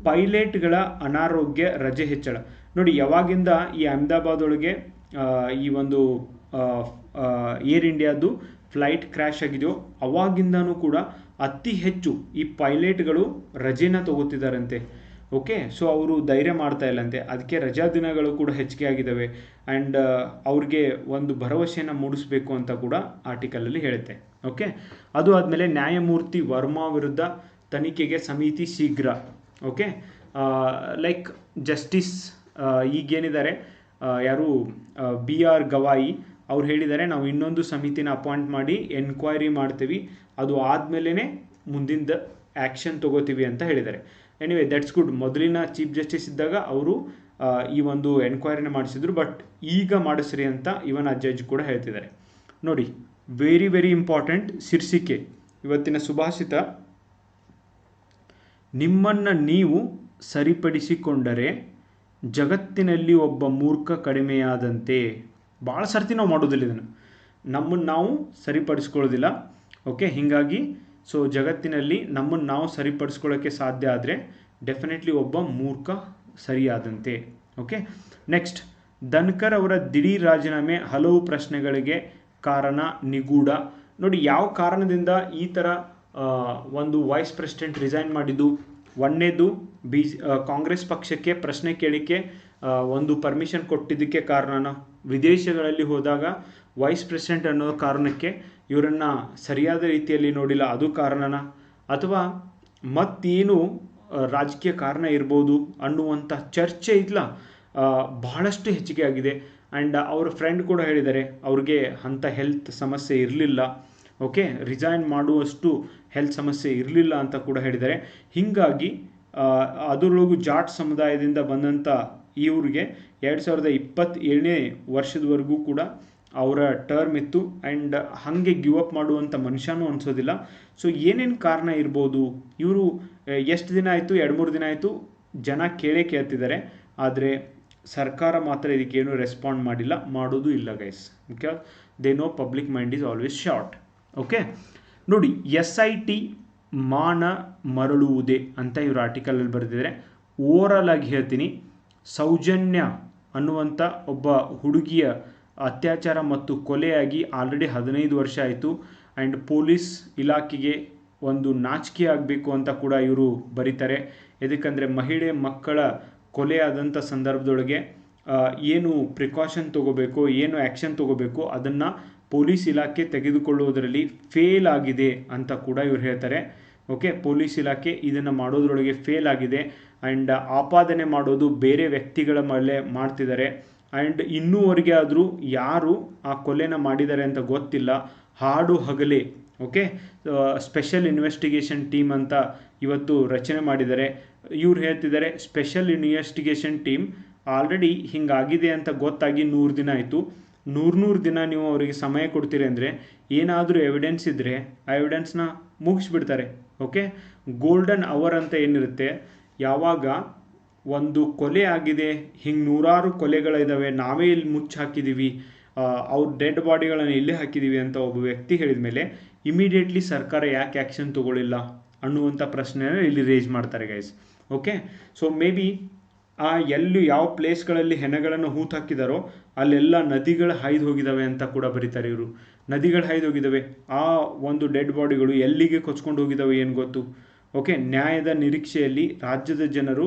ಪೈಲಟ್ಗಳ ಅನಾರೋಗ್ಯ ರಜೆ ಹೆಚ್ಚಳ. ನೋಡಿ, ಯಾವಾಗಿಂದ ಈ ಅಹಮದಾಬಾದ್ ಒಳಗೆ ಈ ಒಂದು ಏರ್ ಇಂಡಿಯಾದು ಫ್ಲೈಟ್ ಕ್ರ್ಯಾಶ್ ಆಗಿದೆಯೋ ಅವಾಗಿಂದನೂ ಕೂಡ ಅತಿ ಹೆಚ್ಚು ಈ ಪೈಲಟ್ಗಳು ರಜೆನ ತಗೋತಿದ್ದಾರಂತೆ. ಓಕೆ, ಸೊ ಅವರು ಧೈರ್ಯ ಮಾಡ್ತಾ ಇಲ್ಲಂತೆ, ಅದಕ್ಕೆ ರಜಾ ದಿನಗಳು ಕೂಡ ಹೆಚ್ಚಿಗೆ ಆಗಿದ್ದಾವೆ. ಆ್ಯಂಡ್ ಅವ್ರಿಗೆ ಒಂದು ಭರವಸೆಯನ್ನು ಮೂಡಿಸಬೇಕು ಅಂತ ಕೂಡ ಆರ್ಟಿಕಲಲ್ಲಿ ಹೇಳುತ್ತೆ. ಓಕೆ, ಅದು ಆದಮೇಲೆ ನ್ಯಾಯಮೂರ್ತಿ ವರ್ಮಾ ವಿರುದ್ಧ ತನಿಖೆಗೆ ಸಮಿತಿ ಶೀಘ್ರ. ಓಕೆ, ಲೈಕ್ ಜಸ್ಟಿಸ್ ಈಗೇನಿದ್ದಾರೆ ಯಾರು BR ಗವಾಯಿ ಅವ್ರು ಹೇಳಿದ್ದಾರೆ, ನಾವು ಇನ್ನೊಂದು ಸಮಿತಿನ ಅಪಾಯಿಂಟ್ ಮಾಡಿ ಎನ್ಕ್ವೈರಿ ಮಾಡ್ತೀವಿ, ಅದು ಆದಮೇಲೆ ಮುಂದಿನ ಆ್ಯಕ್ಷನ್ ತೊಗೋತೀವಿ ಅಂತ ಹೇಳಿದ್ದಾರೆ. Anyway that's good. ಮೊದಲಿನ ಚೀಫ್ ಜಸ್ಟಿಸ್ ಇದ್ದಾಗ ಅವರು ಈ ಒಂದು ಎನ್ಕ್ವೈರಿನ ಮಾಡಿಸಿದ್ರು, ಬಟ್ ಈಗ ಮಾಡಿಸ್ರಿ ಅಂತ ಇವನ್ ಆ ಜಡ್ಜ್ ಕೂಡ ಹೇಳ್ತಿದ್ದಾರೆ. ನೋಡಿ, ವೆರಿ ವೆರಿ ಇಂಪಾರ್ಟೆಂಟ್ ಶೀರ್ಷಿಕೆ ಇವತ್ತಿನ ಸುಭಾಷಿತ, ನಿಮ್ಮನ್ನು ನೀವು ಸರಿಪಡಿಸಿಕೊಂಡರೆ ಜಗತ್ತಿನಲ್ಲಿ ಒಬ್ಬ ಮೂರ್ಖ ಕಡಿಮೆಯಾದಂತೆ. ಭಾಳ ಸರ್ತಿ ನಾವು ಮಾಡೋದಿಲ್ಲ ಇದನ್ನು, ನಮ್ಮನ್ನು ನಾವು ಸರಿಪಡಿಸ್ಕೊಳ್ಳೋದಿಲ್ಲ. ಓಕೆ, ಹೀಗಾಗಿ ಸೊ ಜಗತ್ತಿನಲ್ಲಿ ನಮ್ಮನ್ನು ನಾವು ಸರಿಪಡಿಸ್ಕೊಳ್ಳೋಕ್ಕೆ ಸಾಧ್ಯ ಆದರೆ ಡೆಫಿನೆಟ್ಲಿ ಒಬ್ಬ ಮೂರ್ಖ ಸರಿಯಾದಂತೆ. ಓಕೆ, ನೆಕ್ಸ್ಟ್, ಧನ್ಕರ್ ಅವರ ದಿಢೀರ್ ರಾಜೀನಾಮೆ ಹಲವು ಪ್ರಶ್ನೆಗಳಿಗೆ ಕಾರಣ ನಿಗೂಢ. ನೋಡಿ, ಯಾವ ಕಾರಣದಿಂದ ಈ ಥರ ಒಂದು ವೈಸ್ ಪ್ರೆಸಿಡೆಂಟ್ ರಿಸೈನ್ ಮಾಡಿದ್ದು? ಒಂದನೇದು ಕಾಂಗ್ರೆಸ್ ಪಕ್ಷಕ್ಕೆ ಪ್ರಶ್ನೆ ಕೇಳಿಕೆ ಒಂದು ಪರ್ಮಿಷನ್ ಕೊಟ್ಟಿದ್ದಕ್ಕೆ ಕಾರಣನ, ವಿದೇಶಗಳಲ್ಲಿ ಹೋದಾಗ ವೈಸ್ ಪ್ರೆಸಿಡೆಂಟ್ ಅನ್ನೋ ಕಾರಣಕ್ಕೆ ಇವರನ್ನು ಸರಿಯಾದ ರೀತಿಯಲ್ಲಿ ನೋಡಿಲ್ಲ ಅದು ಕಾರಣನ, ಅಥವಾ ಮತ್ತೇನು ರಾಜಕೀಯ ಕಾರಣ ಇರ್ಬೋದು ಅನ್ನುವಂಥ ಚರ್ಚೆ ಇಲ್ಲ ಬಹಳಷ್ಟು ಹೆಚ್ಚಿಗೆ ಆಗಿದೆ. ಆ್ಯಂಡ್ ಅವ್ರ ಫ್ರೆಂಡ್ ಕೂಡ ಹೇಳಿದ್ದಾರೆ ಅವ್ರಿಗೆ ಅಂಥ ಹೆಲ್ತ್ ಸಮಸ್ಯೆ ಇರಲಿಲ್ಲ. ಓಕೆ, ರಿಸೈನ್ ಮಾಡುವಷ್ಟು ಹೆಲ್ತ್ ಸಮಸ್ಯೆ ಇರಲಿಲ್ಲ ಅಂತ ಕೂಡ ಹೇಳಿದ್ದಾರೆ. ಹೀಗಾಗಿ ಅದರೊಳಗೂ ಜಾಟ್ ಸಮುದಾಯದಿಂದ ಬಂದಂಥ ಇವ್ರಿಗೆ 2027ನೇ ವರ್ಷದವರೆಗೂ ಕೂಡ ಅವರ ಟರ್ಮ್ ಇತ್ತು. ಆ್ಯಂಡ್ ಹಾಗೆ ಗಿವ್ ಅಪ್ ಮಾಡುವಂಥ ಮನುಷ್ಯನೂ ಅನಿಸೋದಿಲ್ಲ. ಸೊ ಏನೇನು ಕಾರಣ ಇರ್ಬೋದು? ಇವರು ಎಷ್ಟು ದಿನ ಆಯಿತು? 2-3 ದಿನ ಆಯಿತು, ಜನ ಕೇಳ್ತಿದ್ದಾರೆ, ಆದರೆ ಸರ್ಕಾರ ಮಾತ್ರ ಇದಕ್ಕೇನು ರೆಸ್ಪಾಂಡ್ ಮಾಡಿಲ್ಲ, ಮಾಡೋದು ಇಲ್ಲ guys. Because they know public mind is always short. Okay, ನೋಡಿ, SIT ಮಾನ ಮರಳುವುದೇ ಅಂತ ಇವರು ಆರ್ಟಿಕಲಲ್ಲಿ ಬರೆದಿದ್ದಾರೆ. ಓವರಾಲ್ ಆಗಿ ಹೇಳ್ತೀನಿ, ಸೌಜನ್ಯ ಅನ್ನುವಂಥ ಒಬ್ಬ ಹುಡುಗಿಯ ಅತ್ಯಾಚಾರ ಮತ್ತು ಕೊಲೆಯಾಗಿ ಆಲ್ರೆಡಿ 15 ವರ್ಷ ಆಯಿತು. ಆ್ಯಂಡ್ ಪೊಲೀಸ್ ಇಲಾಖೆಗೆ ಒಂದು ನಾಚಿಕೆ ಆಗಬೇಕು ಅಂತ ಕೂಡ ಇವರು ಬರೀತಾರೆ. ಎದಕ್ಕಂದರೆ ಮಹಿಳೆ ಮಕ್ಕಳ ಕೊಲೆ ಆದಂಥ ಸಂದರ್ಭದೊಳಗೆ ಏನು ಪ್ರಿಕಾಷನ್ ತೊಗೋಬೇಕು, ಏನು ಆ್ಯಕ್ಷನ್ ತೊಗೋಬೇಕು, ಅದನ್ನು ಪೊಲೀಸ್ ಇಲಾಖೆ ತೆಗೆದುಕೊಳ್ಳುವುದರಲ್ಲಿ ಫೇಲ್ ಆಗಿದೆ ಅಂತ ಕೂಡ ಇವರು ಹೇಳ್ತಾರೆ. ಓಕೆ, ಪೊಲೀಸ್ ಇಲಾಖೆ ಇದನ್ನು ಮಾಡೋದ್ರೊಳಗೆ ಫೇಲ್ ಆಗಿದೆ. ಆ್ಯಂಡ್ ಆಪಾದನೆ ಮಾಡೋದು ಬೇರೆ ವ್ಯಕ್ತಿಗಳ ಮೇಲೆ ಮಾಡ್ತಿದ್ದಾರೆ. ಆ್ಯಂಡ್ ಇನ್ನೂವರೆಗೆ ಆದರೂ ಯಾರು ಆ ಕೊಲೆನ ಮಾಡಿದ್ದಾರೆ ಅಂತ ಗೊತ್ತಿಲ್ಲ. ಹಾಡು ಹಗಲೇ ಓಕೆ ಸ್ಪೆಷಲ್ ಇನ್ವೆಸ್ಟಿಗೇಷನ್ ಟೀಮ್ ಅಂತ ಇವತ್ತು ರಚನೆ ಮಾಡಿದ್ದಾರೆ. ಇವ್ರು ಹೇಳ್ತಿದ್ದಾರೆ ಸ್ಪೆಷಲ್ ಇನ್ವೆಸ್ಟಿಗೇಷನ್ ಟೀಮ್ ಆಲ್ರೆಡಿ ಹಿಂಗಾಗಿದೆ ಅಂತ ಗೊತ್ತಾಗಿ 100 ದಿನ ಆಯಿತು. 100 ದಿನ ನೀವು ಅವರಿಗೆ ಸಮಯ ಕೊಡ್ತೀರಿ ಅಂದರೆ ಏನಾದರೂ ಎವಿಡೆನ್ಸ್ ಇದ್ದರೆ ಆ ಎವಿಡೆನ್ಸ್ನ ಮುಗಿಸ್ಬಿಡ್ತಾರೆ. ಓಕೆ, ಗೋಲ್ಡನ್ ಅವರ್ ಅಂತ ಏನಿರುತ್ತೆ, ಯಾವಾಗ ಒಂದು ಕೊಲೆ ಆಗಿದೆ, ಹಿಂಗೆ 100 ಕೊಲೆಗಳಿದ್ದಾವೆ, ನಾವೇ ಇಲ್ಲಿ ಮುಚ್ಚಿ ಹಾಕಿದ್ದೀವಿ, ಅವ್ರ ಡೆಡ್ ಬಾಡಿಗಳನ್ನು ಇಲ್ಲೇ ಹಾಕಿದ್ದೀವಿ ಅಂತ ಒಬ್ಬ ವ್ಯಕ್ತಿ ಹೇಳಿದ ಮೇಲೆ ಇಮಿಡಿಯೇಟ್ಲಿ ಸರ್ಕಾರ ಯಾಕೆ ಆ್ಯಕ್ಷನ್ ತೊಗೊಳ್ಳಿಲ್ಲ ಅನ್ನುವಂಥ ಪ್ರಶ್ನೆನ ಇಲ್ಲಿ ರೇಜ್ ಮಾಡ್ತಾರೆ guys. Okay, so may be ಎಲ್ಲಿ ಯಾವ ಪ್ಲೇಸ್ಗಳಲ್ಲಿ ಹೆಣಗಳನ್ನು ಹೂತು ಹಾಕಿದಾರೋ ಅಲ್ಲೆಲ್ಲ ನದಿಗಳು ಹಾಯ್ದು ಹೋಗಿದ್ದಾವೆ ಅಂತ ಕೂಡ ಬರೀತಾರೆ ಇವರು. ನದಿಗಳು ಹಾಯ್ದು ಹೋಗಿದ್ದಾವೆ, ಆ ಒಂದು ಡೆಡ್ ಬಾಡಿಗಳು ಎಲ್ಲಿಗೆ ಕೊಚ್ಕೊಂಡು ಹೋಗಿದ್ದಾವೆ ಏನು ಗೊತ್ತು. ಓಕೆ, ನ್ಯಾಯದ ನಿರೀಕ್ಷೆಯಲ್ಲಿ ರಾಜ್ಯದ ಜನರು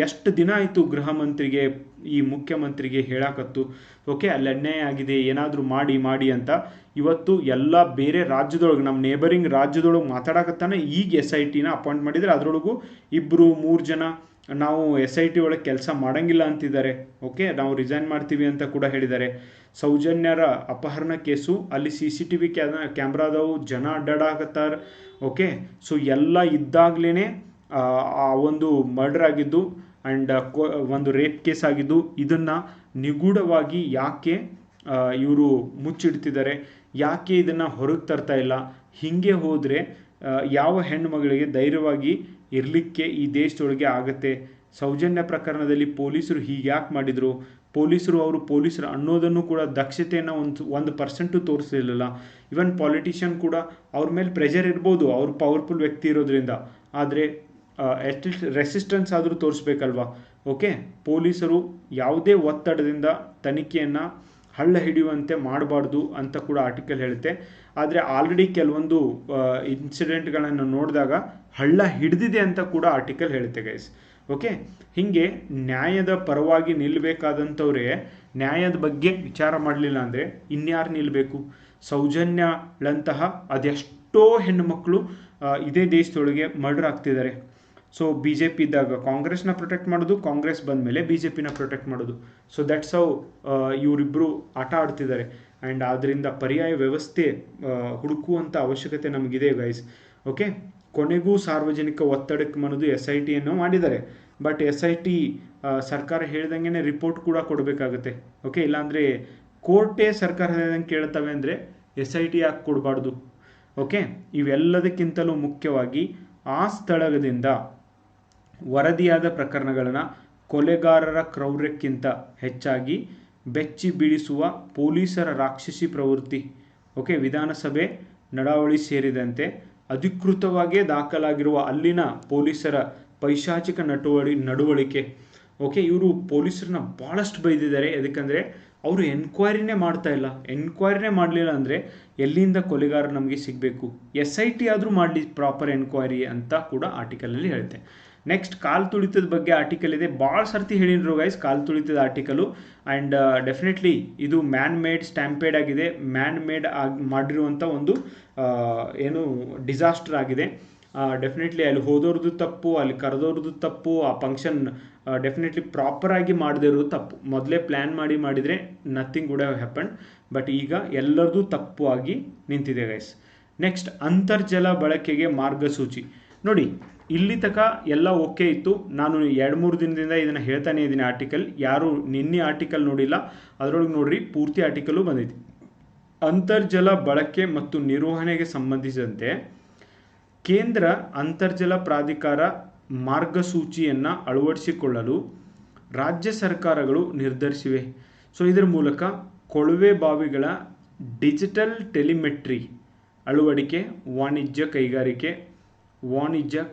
ಎಷ್ಟು ದಿನ ಆಯಿತು ಗೃಹ ಮಂತ್ರಿಗೆ, ಈ ಮುಖ್ಯಮಂತ್ರಿಗೆ ಹೇಳಾಕತ್ತು ಓಕೆ ಅಲ್ಲಿ ಅನ್ಯಾಯ ಆಗಿದೆ, ಏನಾದರೂ ಮಾಡಿ ಅಂತ. ಇವತ್ತು ಎಲ್ಲ ಬೇರೆ ರಾಜ್ಯದೊಳಗೆ, ನಮ್ಮ ನೇಬರಿಂಗ್ ರಾಜ್ಯದೊಳಗೆ ಮಾತಾಡಕತ್ತಾನೆ. ಈಗ SITನ ಅಪಾಯಿಂಟ್ ಮಾಡಿದರೆ ಅದರೊಳಗೂ 2-3 ಜನ ನಾವು SIT ಒಳಗೆ ಕೆಲಸ ಮಾಡೋಂಗಿಲ್ಲ ಅಂತಿದ್ದಾರೆ. ಓಕೆ, ನಾವು ರಿಸೈನ್ ಮಾಡ್ತೀವಿ ಅಂತ ಕೂಡ ಹೇಳಿದ್ದಾರೆ. ಸೌಜನ್ಯರ ಅಪಹರಣ ಕೇಸು, ಅಲ್ಲಿ CCTV ಕ್ಯಾಮ್ರಾದವು, ಜನ ಅಡ್ಡಾಡಕತ್ತಾರೆ. ಓಕೆ, ಸೊ ಎಲ್ಲ ಇದ್ದಾಗಲೇ ಆ ಒಂದು ಮರ್ಡರ್ ಆಗಿದ್ದು ಆ್ಯಂಡ್ ಒಂದು ರೇಪ್ ಕೇಸ್ ಆಗಿದ್ದು, ಇದನ್ನು ನಿಗೂಢವಾಗಿ ಯಾಕೆ ಇವರು ಮುಚ್ಚಿಡ್ತಿದ್ದಾರೆ, ಯಾಕೆ ಇದನ್ನು ಹೊರಗೆ ತರ್ತಾ ಇಲ್ಲ? ಹೀಗೆ ಹೋದರೆ ಯಾವ ಹೆಣ್ಣು ಮಗಳಿಗೆ ಧೈರ್ಯವಾಗಿ ಇರಲಿಕ್ಕೆ ಈ ದೇಶದೊಳಗೆ ಆಗುತ್ತೆ? ಸೌಜನ್ಯ ಪ್ರಕರಣದಲ್ಲಿ ಪೊಲೀಸರು ಹೀಗೆ ಯಾಕೆ ಮಾಡಿದರು? ಅವರು ಪೊಲೀಸರು ಅನ್ನೋದನ್ನು ಕೂಡ ದಕ್ಷತೆಯನ್ನು 1% ತೋರಿಸಲಿಲ್ಲ. ಇವನ್ ಪಾಲಿಟಿಷಿಯನ್ ಕೂಡ ಅವ್ರ ಮೇಲೆ ಪ್ರೆಷರ್ ಇರ್ಬೋದು, ಅವ್ರು ಪವರ್ಫುಲ್ ವ್ಯಕ್ತಿ ಇರೋದ್ರಿಂದ, ಆದರೆ ಅಟ್ಲೀಸ್ಟ್ ರೆಸಿಸ್ಟೆನ್ಸ್ ಆದರೂ ತೋರಿಸ್ಬೇಕಲ್ವಾ. ಓಕೆ, ಪೊಲೀಸರು ಯಾವುದೇ ಒತ್ತಡದಿಂದ ತನಿಖೆಯನ್ನು ಹಳ್ಳ ಹಿಡಿಯುವಂತೆ ಮಾಡಬಾರ್ದು ಅಂತ ಕೂಡ ಆರ್ಟಿಕಲ್ ಹೇಳುತ್ತೆ. ಆದರೆ ಆಲ್ರೆಡಿ ಕೆಲವೊಂದು ಇನ್ಸಿಡೆಂಟ್ಗಳನ್ನು ನೋಡಿದಾಗ ಹಳ್ಳ ಹಿಡಿದಿದೆ ಅಂತ ಕೂಡ ಆರ್ಟಿಕಲ್ ಹೇಳುತ್ತೆ ಗೈಸ್. ಓಕೆ, ಹೀಗೆ ನ್ಯಾಯದ ಪರವಾಗಿ ನಿಲ್ಲಬೇಕಾದಂಥವ್ರೆ ನ್ಯಾಯದ ಬಗ್ಗೆ ವಿಚಾರ ಮಾಡಲಿಲ್ಲ ಅಂದರೆ ಇನ್ಯಾರು ನಿಲ್ಲಬೇಕು? ಸೌಜನ್ಯಳಂತಹ ಅದೆಷ್ಟೋ ಹೆಣ್ಣುಮಕ್ಕಳು ಇದೇ ದೇಶದೊಳಗೆ ಮರ್ಡರ್ ಆಗ್ತಿದ್ದಾರೆ. ಸೊ ಬಿ ಜೆ ಪಿ ಇದ್ದಾಗ ಕಾಂಗ್ರೆಸ್ನ ಪ್ರೊಟೆಕ್ಟ್ ಮಾಡೋದು, ಕಾಂಗ್ರೆಸ್ ಬಂದ ಮೇಲೆ ಬಿ ಜೆ ಪಿನ ಪ್ರೊಟೆಕ್ಟ್ ಮಾಡೋದು. ಸೊ ದಟ್ಸ್ ಹೌ ಇವರಿಬ್ಬರು ಆಟ ಆಡ್ತಿದ್ದಾರೆ. ಆ್ಯಂಡ್ ಆದ್ದರಿಂದ ಪರ್ಯಾಯ ವ್ಯವಸ್ಥೆ ಹುಡುಕುವಂಥ ಅವಶ್ಯಕತೆ ನಮಗಿದೆ ಗೈಸ್. ಓಕೆ, ಕೊನೆಗೂ ಸಾರ್ವಜನಿಕ ಒತ್ತಡಕ್ಕೆ ಮನದು SIT ಅನ್ನು ಮಾಡಿದ್ದಾರೆ. ಬಟ್ SIT ಸರ್ಕಾರ ಹೇಳ್ದಂಗೆ ರಿಪೋರ್ಟ್ ಕೂಡ ಕೊಡಬೇಕಾಗುತ್ತೆ. ಓಕೆ, ಇಲ್ಲಾಂದರೆ ಕೋರ್ಟೇ ಸರ್ಕಾರ ಹೇಳ್ದಂಗೆ ಕೇಳ್ತವೆ ಅಂದರೆ SIT ಯಾಕೆ ಕೊಡಬಾರ್ದು. ಓಕೆ, ಇವೆಲ್ಲದಕ್ಕಿಂತಲೂ ಮುಖ್ಯವಾಗಿ ಆ ಸ್ಥಳದಿಂದ ವರದಿಯಾದ ಪ್ರಕರಣಗಳನ್ನು ಕೊಲೆಗಾರರ ಕ್ರೌರ್ಯಕ್ಕಿಂತ ಹೆಚ್ಚಾಗಿ ಬೆಚ್ಚಿ ಬೀಳಿಸುವ ಪೊಲೀಸರ ರಾಕ್ಷಸಿ ಪ್ರವೃತ್ತಿ, ಓಕೆ, ವಿಧಾನಸಭೆ ನಡಾವಳಿ ಸೇರಿದಂತೆ ಅಧಿಕೃತವಾಗಿಯೇ ದಾಖಲಾಗಿರುವ ಅಲ್ಲಿನ ಪೊಲೀಸರ ಪೈಶಾಚಿಕ ನಡವಳಿಕೆ. ಓಕೆ, ಇವರು ಪೊಲೀಸರನ್ನ ಭಾಳಷ್ಟು ಬೈದಿದ್ದಾರೆ. ಯಾಕಂದರೆ ಅವರು ಎನ್ಕ್ವೈರಿನೇ ಮಾಡ್ತಾ ಇಲ್ಲ. ಎನ್ಕ್ವೈರಿನೇ ಮಾಡಲಿಲ್ಲ ಅಂದರೆ ಎಲ್ಲಿಂದ ಕೊಲೆಗಾರ ನಮಗೆ ಸಿಗಬೇಕು? SIT ಆದರೂ ಮಾಡಲಿ ಪ್ರಾಪರ್ ಎನ್ಕ್ವೈರಿ ಅಂತ ಕೂಡ ಆರ್ಟಿಕಲಲ್ಲಿ ಹೇಳುತ್ತೆ. ನೆಕ್ಸ್ಟ್, ಕಾಲು ತುಳಿತದ ಬಗ್ಗೆ ಆರ್ಟಿಕಲ್ ಇದೆ. ಭಾಳ ಸರ್ತಿ ಹೇಳಿದ್ರು guys call ತುಳಿತದ article. And definitely ಇದು ಮ್ಯಾನ್ ಮೇಡ್ ಸ್ಟ್ಯಾಂಪೇಡ್ ಆಗಿದೆ. ಮ್ಯಾನ್ ಮೇಡ್ ಮಾಡಿರುವಂಥ ಒಂದು ಏನು ಡಿಸಾಸ್ಟರ್ ಆಗಿದೆ. ಡೆಫಿನೆಟ್ಲಿ ಅಲ್ಲಿ ಹೋದವ್ರದ್ದು ತಪ್ಪು, ಅಲ್ಲಿ ಕರೆದವ್ರದ್ದು ತಪ್ಪು, ಆ ಫಂಕ್ಷನ್ ಡೆಫಿನೆಟ್ಲಿ ಪ್ರಾಪರಾಗಿ ಮಾಡದೇ ಇರೋದು ತಪ್ಪು. ಮೊದಲೇ ಪ್ಲ್ಯಾನ್ ಮಾಡಿದರೆ nothing would have happen. But ಈಗ ಎಲ್ಲರದ್ದು ತಪ್ಪು ಆಗಿ ನಿಂತಿದೆ ಗೈಸ್. ನೆಕ್ಸ್ಟ್, ಅಂತರ್ಜಲ ಬಳಕೆಗೆ ಮಾರ್ಗಸೂಚಿ. ನೋಡಿ, ಇಲ್ಲಿ ತನಕ ಎಲ್ಲ ಓಕೆ ಇತ್ತು. ನಾನು 2-3 ದಿನದಿಂದ ಇದನ್ನು ಹೇಳ್ತಾನೆ ಇದ್ದೀನಿ. ಆರ್ಟಿಕಲ್ ಯಾರು ನಿನ್ನೆ ಆರ್ಟಿಕಲ್ ನೋಡಿಲ್ಲ ಅದರೊಳಗೆ ನೋಡ್ರಿ, ಪೂರ್ತಿ ಆರ್ಟಿಕಲು ಬಂದೈತಿ. ಅಂತರ್ಜಲ ಬಳಕೆ ಮತ್ತು ನಿರ್ವಹಣೆಗೆ ಸಂಬಂಧಿಸಿದಂತೆ ಕೇಂದ್ರ ಅಂತರ್ಜಲ ಪ್ರಾಧಿಕಾರ ಮಾರ್ಗಸೂಚಿಯನ್ನು ಅಳವಡಿಸಿಕೊಳ್ಳಲು ರಾಜ್ಯ ಸರ್ಕಾರಗಳು ನಿರ್ಧರಿಸಿವೆ. ಸೊ ಇದರ ಮೂಲಕ ಕೊಳವೆ ಬಾವಿಗಳ ಡಿಜಿಟಲ್ ಟೆಲಿಮೆಟ್ರಿ ಅಳವಡಿಕೆ, ವಾಣಿಜ್ಯ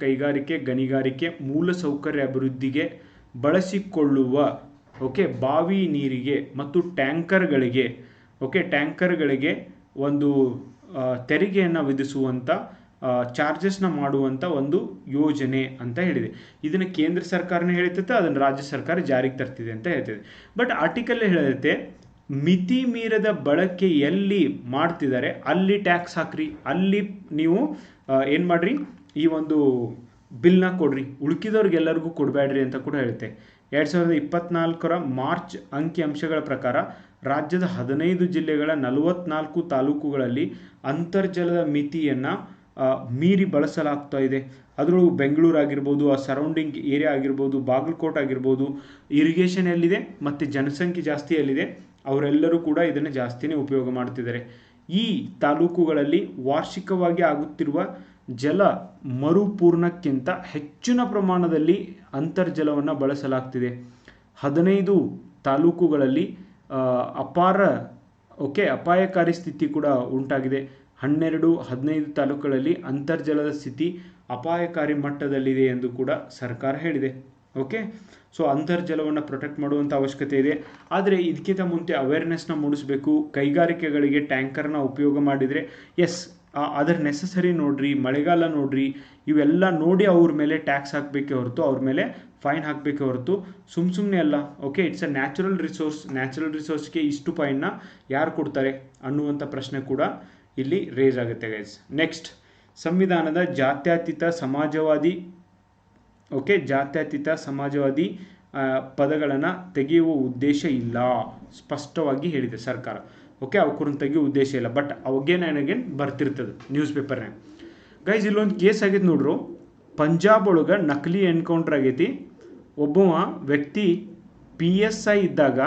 ಕೈಗಾರಿಕೆ, ಗಣಿಗಾರಿಕೆ, ಮೂಲಸೌಕರ್ಯ ಅಭಿವೃದ್ಧಿಗೆ ಬಳಸಿಕೊಳ್ಳುವ ಬಾವಿ ನೀರಿಗೆ ಮತ್ತು ಟ್ಯಾಂಕರ್ಗಳಿಗೆ ಒಂದು ತೆರಿಗೆಯನ್ನು ವಿಧಿಸುವಂಥ ಚಾರ್ಜಸ್ನ ಮಾಡುವಂಥ ಒಂದು ಯೋಜನೆ ಅಂತ ಹೇಳಿದೆ. ಇದನ್ನು ಕೇಂದ್ರ ಸರ್ಕಾರನೇ ಹೇಳ್ತೈತೆ, ಅದನ್ನು ರಾಜ್ಯ ಸರ್ಕಾರ ಜಾರಿಗೆ ತರ್ತಿದೆ ಅಂತ ಹೇಳ್ತಿದೆ. ಬಟ್ ಆರ್ಟಿಕಲ್ ಹೇಳುತ್ತೆ, ಮಿತಿ ಮೀರದ ಬಳಕೆ ಎಲ್ಲಿ ಮಾಡ್ತಿದ್ದಾರೆ ಅಲ್ಲಿ ಟ್ಯಾಕ್ಸ್ ಹಾಕ್ರಿ, ಅಲ್ಲಿ ನೀವು ಏನು ಮಾಡಿರಿ, ಈ ಒಂದು ಬಿಲ್ನ ಕೊಡ್ರಿ, ಉಳುಕಿದವ್ರಿಗೆಲ್ಲರಿಗೂ ಕೊಡಬೇಡ್ರಿ ಅಂತ ಕೂಡ ಹೇಳುತ್ತೆ. 2024 ಮಾರ್ಚ್ ಅಂಕಿಅಂಶಗಳ ಪ್ರಕಾರ ರಾಜ್ಯದ 15 ಜಿಲ್ಲೆಗಳ 44 ತಾಲೂಕುಗಳಲ್ಲಿ ಅಂತರ್ಜಲದ ಮಿತಿಯನ್ನು ಮೀರಿ ಬಳಸಲಾಗ್ತಾ ಇದೆ. ಅದರೊಳಗೆ ಬೆಂಗಳೂರು ಆಗಿರ್ಬೋದು, ಆ ಸರೌಂಡಿಂಗ್ ಏರಿಯಾ ಆಗಿರ್ಬೋದು, ಬಾಗಲಕೋಟೆ ಆಗಿರ್ಬೋದು, ಇರಿಗೇಷನ್ ಎಲ್ಲಿದೆ ಮತ್ತು ಜನಸಂಖ್ಯೆ ಜಾಸ್ತಿ ಎಲ್ಲಿದೆ ಅವರೆಲ್ಲರೂ ಕೂಡ ಇದನ್ನು ಜಾಸ್ತಿನೇ ಉಪಯೋಗ ಮಾಡ್ತಿದ್ದಾರೆ. ಈ ತಾಲೂಕುಗಳಲ್ಲಿ ವಾರ್ಷಿಕವಾಗಿ ಆಗುತ್ತಿರುವ ಜಲ ಮರುಪೂರ್ಣಕ್ಕಿಂತ ಹೆಚ್ಚಿನ ಪ್ರಮಾಣದಲ್ಲಿ ಅಂತರ್ಜಲವನ್ನು ಬಳಸಲಾಗ್ತಿದೆ. 15 ತಾಲೂಕುಗಳಲ್ಲಿ ಅಪಾಯಕಾರಿ ಸ್ಥಿತಿ ಕೂಡ ಉಂಟಾಗಿದೆ. 12-15 ತಾಲೂಕುಗಳಲ್ಲಿ ಅಂತರ್ಜಲದ ಸ್ಥಿತಿ ಅಪಾಯಕಾರಿ ಮಟ್ಟದಲ್ಲಿದೆ ಎಂದು ಕೂಡ ಸರ್ಕಾರ ಹೇಳಿದೆ. ಓಕೆ, ಸೊ ಅಂತರ್ಜಲವನ್ನು ಪ್ರೊಟೆಕ್ಟ್ ಮಾಡುವಂಥ ಅವಶ್ಯಕತೆ ಇದೆ. ಆದರೆ ಇದಕ್ಕಿಂತ ಮುಂಚೆ ಅವೇರ್ನೆಸ್ನ ಮೂಡಿಸಬೇಕು. ಕೈಗಾರಿಕೆಗಳಿಗೆ ಟ್ಯಾಂಕರ್ನ ಉಪಯೋಗ ಮಾಡಿದರೆ ಅದರ ನೆಸಸರಿ ನೋಡ್ರಿ, ಮಳೆಗಾಲ ನೋಡ್ರಿ, ಇವೆಲ್ಲ ನೋಡಿ ಅವ್ರ ಮೇಲೆ ಟ್ಯಾಕ್ಸ್ ಹಾಕಬೇಕೇ ಹೊರತು, ಅವ್ರ ಮೇಲೆ ಫೈನ್ ಹಾಕಬೇಕೇ ಹೊರತು ಸುಮ್ಮನೆ ಅಲ್ಲ. ಓಕೆ, ಇಟ್ಸ್ ಅ ನ್ಯಾಚುರಲ್ ರಿಸೋರ್ಸ್ಗೆ ಇಷ್ಟು ಫೈನ್ನ ಯಾರು ಕೊಡ್ತಾರೆ ಅನ್ನುವಂಥ ಪ್ರಶ್ನೆ ಕೂಡ ಇಲ್ಲಿ ರೇಸ್ ಆಗುತ್ತೆ ಗೈಸ್. ನೆಕ್ಸ್ಟ್, ಸಂವಿಧಾನದ ಜಾತ್ಯತೀತ ಸಮಾಜವಾದಿ ಪದಗಳನ್ನು ತೆಗೆಯುವ ಉದ್ದೇಶ ಇಲ್ಲ, ಸ್ಪಷ್ಟವಾಗಿ ಹೇಳಿದೆ ಸರ್ಕಾರ. ಓಕೆ, ಅವಕ್ಕೂರನ್ನು ತೆಗೆಯುವ ಉದ್ದೇಶ ಇಲ್ಲ. ಬಟ್ ಅಗೇನ್ ಬರ್ತಿರ್ತದೆ ನ್ಯೂಸ್ ಪೇಪರ್ನಾಗ. ಗೈಸ್, ಇಲ್ಲೊಂದು ಕೇಸ್ ಆಗೈತೆ ನೋಡ್ರು. ಪಂಜಾಬ್ ಒಳಗೆ ನಕಲಿ ಎನ್ಕೌಂಟರ್ ಆಗೈತಿ. ಒಬ್ಬ ವ್ಯಕ್ತಿ PSI ಇದ್ದಾಗ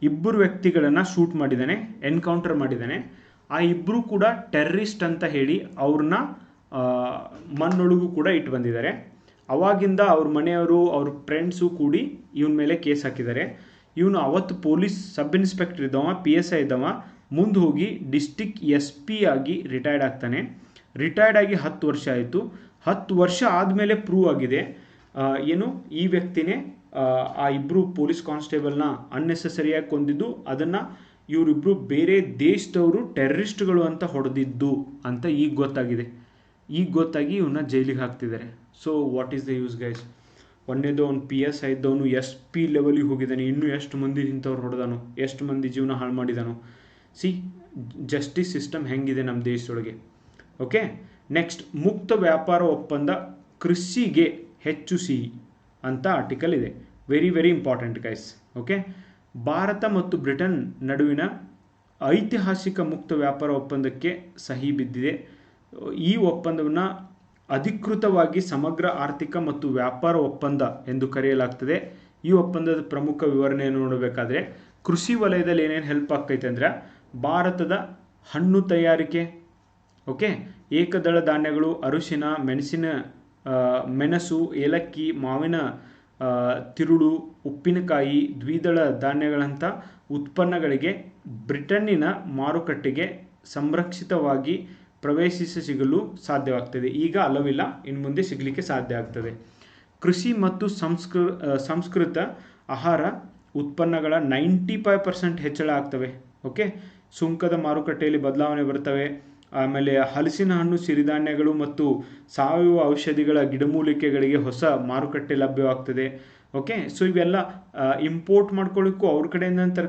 ಇಬ್ಬರು ವ್ಯಕ್ತಿಗಳನ್ನು ಶೂಟ್ ಮಾಡಿದ್ದಾನೆ, ಎನ್ಕೌಂಟರ್ ಮಾಡಿದ್ದಾನೆ. ಆ ಇಬ್ಬರು ಕೂಡ ಟೆರ್ರಿಸ್ಟ್ ಅಂತ ಹೇಳಿ ಅವ್ರನ್ನ ಮಣ್ಣೊಳಗೂ ಕೂಡ ಇಟ್ಟು ಬಂದಿದ್ದಾರೆ. ಅವಾಗಿಂದ ಅವ್ರ ಮನೆಯವರು, ಅವ್ರ ಫ್ರೆಂಡ್ಸು ಕೂಡಿ ಇವನ ಮೇಲೆ ಕೇಸ್ ಹಾಕಿದ್ದಾರೆ. ಇವನು ಅವತ್ತು ಪೊಲೀಸ್ ಸಬ್ ಇನ್ಸ್ಪೆಕ್ಟರ್ ಇದ್ದವ, PSI ಇದ್ದವ, ಮುಂದೆ ಹೋಗಿ ಡಿಸ್ಟಿಕ್ SP ಆಗಿ ರಿಟೈರ್ಡ್ ಆಗ್ತಾನೆ. ರಿಟೈರ್ಡ್ ಆಗಿ 10 ವರ್ಷ ಆಯಿತು. 10 ವರ್ಷ ಆದಮೇಲೆ ಪ್ರೂವ್ ಆಗಿದೆ ಈ ವ್ಯಕ್ತಿನೇ ಆ ಇಬ್ಬರು ಪೊಲೀಸ್ ಕಾನ್ಸ್ಟೇಬಲ್ನ ಅನ್ನೆಸೆಸರಿಯಾಗಿ ಕೊಂದಿದ್ದು, ಅದನ್ನು ಇವರಿಬ್ಬರು ಬೇರೆ ದೇಶದವರು ಟೆರ್ರಿಸ್ಟ್ಗಳು ಅಂತ ಹೊಡೆದಿದ್ದು ಅಂತ ಈಗ ಗೊತ್ತಾಗಿ ಇವನ್ನ ಜೈಲಿಗೆ ಹಾಕ್ತಿದ್ದಾರೆ. So what is the use guys? ಒಂದೇದು ಅವ್ನು PSI ಇದ್ದವನು SP ಲೆವೆಲಿಗೆ ಹೋಗಿದ್ದಾನೆ, ಇನ್ನೂ ಎಷ್ಟು ಮಂದಿ ಇಂಥವ್ರು ಹೊಡೆದಾನು, ಎಷ್ಟು ಮಂದಿ ಜೀವನ ಹಾಳು ಮಾಡಿದಾನು. ಜಸ್ಟಿಸ್ ಸಿಸ್ಟಮ್ ಹೆಂಗಿದೆ ನಮ್ಮ ದೇಶದೊಳಗೆ. ಓಕೆ, ನೆಕ್ಸ್ಟ್ ಮುಕ್ತ ವ್ಯಾಪಾರ ಒಪ್ಪಂದ ಕೃಷಿಗೆ ಹೆಚ್ಚು ಸಿಹಿ ಅಂತ ಆರ್ಟಿಕಲ್ ಇದೆ. Very very important guys. Okay, Bharat ಮತ್ತು ಬ್ರಿಟನ್ ನಡುವಿನ ಐತಿಹಾಸಿಕ ಮುಕ್ತ ವ್ಯಾಪಾರ ಒಪ್ಪಂದಕ್ಕೆ ಸಹಿ ಬಿದ್ದಿದೆ. ಈ ಒಪ್ಪಂದವನ್ನು ಅಧಿಕೃತವಾಗಿ ಸಮಗ್ರ ಆರ್ಥಿಕ ಮತ್ತು ವ್ಯಾಪಾರ ಒಪ್ಪಂದ ಎಂದು ಕರೆಯಲಾಗ್ತದೆ. ಈ ಒಪ್ಪಂದದ ಪ್ರಮುಖ ವಿವರಣೆಯನ್ನು ನೋಡಬೇಕಾದ್ರೆ ಕೃಷಿ ವಲಯದಲ್ಲಿ ಏನೇನು ಹೆಲ್ಪ್ ಆಗ್ತೈತೆ ಅಂದರೆ ಭಾರತದ ಹಣ್ಣು ತಯಾರಿಕೆ, ಓಕೆ, ಏಕದಳ ಧಾನ್ಯಗಳು, ಅರಿಶಿನ, ಮೆಣಸು, ಏಲಕ್ಕಿ, ಮಾವಿನ ತಿರುಳು, ಉಪ್ಪಿನಕಾಯಿ, ದ್ವಿದಳ ಧಾನ್ಯಗಳಂಥ ಉತ್ಪನ್ನಗಳಿಗೆ ಬ್ರಿಟನ್ನಿನ ಮಾರುಕಟ್ಟೆಗೆ ಸಂರಕ್ಷಿತವಾಗಿ ಸಿಗಲು ಸಾಧ್ಯವಾಗ್ತದೆ. ಈಗ ಅಲ್ಲವಿಲ್ಲ, ಇನ್ನು ಮುಂದೆ ಸಿಗಲಿಕ್ಕೆ ಸಾಧ್ಯ ಆಗ್ತದೆ. ಕೃಷಿ ಮತ್ತು ಸಂಸ್ಕೃತ ಆಹಾರ ಉತ್ಪನ್ನಗಳ 95% ಹೆಚ್ಚಳ ಆಗ್ತವೆ. ಓಕೆ, ಸುಂಕದ ಮಾರುಕಟ್ಟೆಯಲ್ಲಿ ಬದಲಾವಣೆ ಬರ್ತವೆ. ಆಮೇಲೆ ಹಲಸಿನ ಹಣ್ಣು, ಸಿರಿಧಾನ್ಯಗಳು ಮತ್ತು ಸಾವಯವ ಔಷಧಿಗಳ ಗಿಡಮೂಲಿಕೆಗಳಿಗೆ ಹೊಸ ಮಾರುಕಟ್ಟೆ ಲಭ್ಯವಾಗ್ತದೆ. ಓಕೆ, ಸೊ ಇವೆಲ್ಲ ಇಂಪೋರ್ಟ್ ಮಾಡ್ಕೊಳ್ಳಿಕ್ಕೂ ಅವ್ರ ಕಡೆಯಿಂದ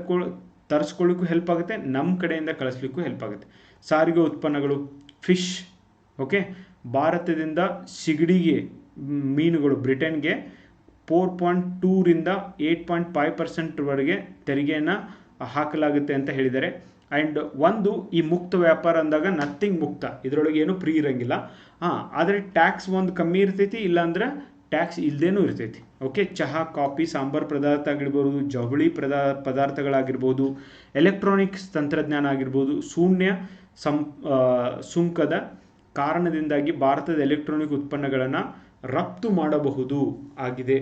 ತರಿಸ್ಕೊಳ್ಳಿಕ್ಕೂ ಹೆಲ್ಪ್ ಆಗುತ್ತೆ, ನಮ್ಮ ಕಡೆಯಿಂದ ಕಳಿಸ್ಲಿಕ್ಕೂ ಹೆಲ್ಪ್ ಆಗುತ್ತೆ. ಸಾರಿಗೆ ಉತ್ಪನ್ನಗಳು, ಫಿಶ್, ಓಕೆ, ಭಾರತದಿಂದ ಸಿಗಡಿಗೆ ಮೀನುಗಳು ಬ್ರಿಟನ್ಗೆ 4.2ರಿಂದ 8.5% ತೆರಿಗೆಯನ್ನು ಹಾಕಲಾಗುತ್ತೆ ಅಂತ ಹೇಳಿದ್ದಾರೆ. ಆ್ಯಂಡ್ ಈ ಮುಕ್ತ ವ್ಯಾಪಾರ ಅಂದಾಗ ನಥಿಂಗ್ ಮುಕ್ತ, ಇದರೊಳಗೆ ಏನು ಫ್ರೀ ಇರೋಂಗಿಲ್ಲ. ಆದರೆ ಟ್ಯಾಕ್ಸ್ ಒಂದು ಕಮ್ಮಿ ಇರ್ತೈತಿ, ಇಲ್ಲಾಂದ್ರೆ ಟ್ಯಾಕ್ಸ್ ಇಲ್ಲದೇನೂ ಇರ್ತೈತಿ. ಓಕೆ, ಚಹಾ, ಕಾಫಿ, ಸಾಂಬಾರು ಪದಾರ್ಥ ಆಗಿರ್ಬೋದು, ಜವಳಿ ಪದಾರ್ಥಗಳಾಗಿರ್ಬೋದು, ಎಲೆಕ್ಟ್ರಾನಿಕ್ಸ್ ತಂತ್ರಜ್ಞಾನ ಆಗಿರ್ಬೋದು, ಶೂನ್ಯ ಸುಂಕದ ಕಾರಣದಿಂದಾಗಿ ಭಾರತದ ಎಲೆಕ್ಟ್ರಾನಿಕ್ ಉತ್ಪನ್ನಗಳನ್ನು ರಫ್ತು ಮಾಡಬಹುದು ಆಗಿದೆ.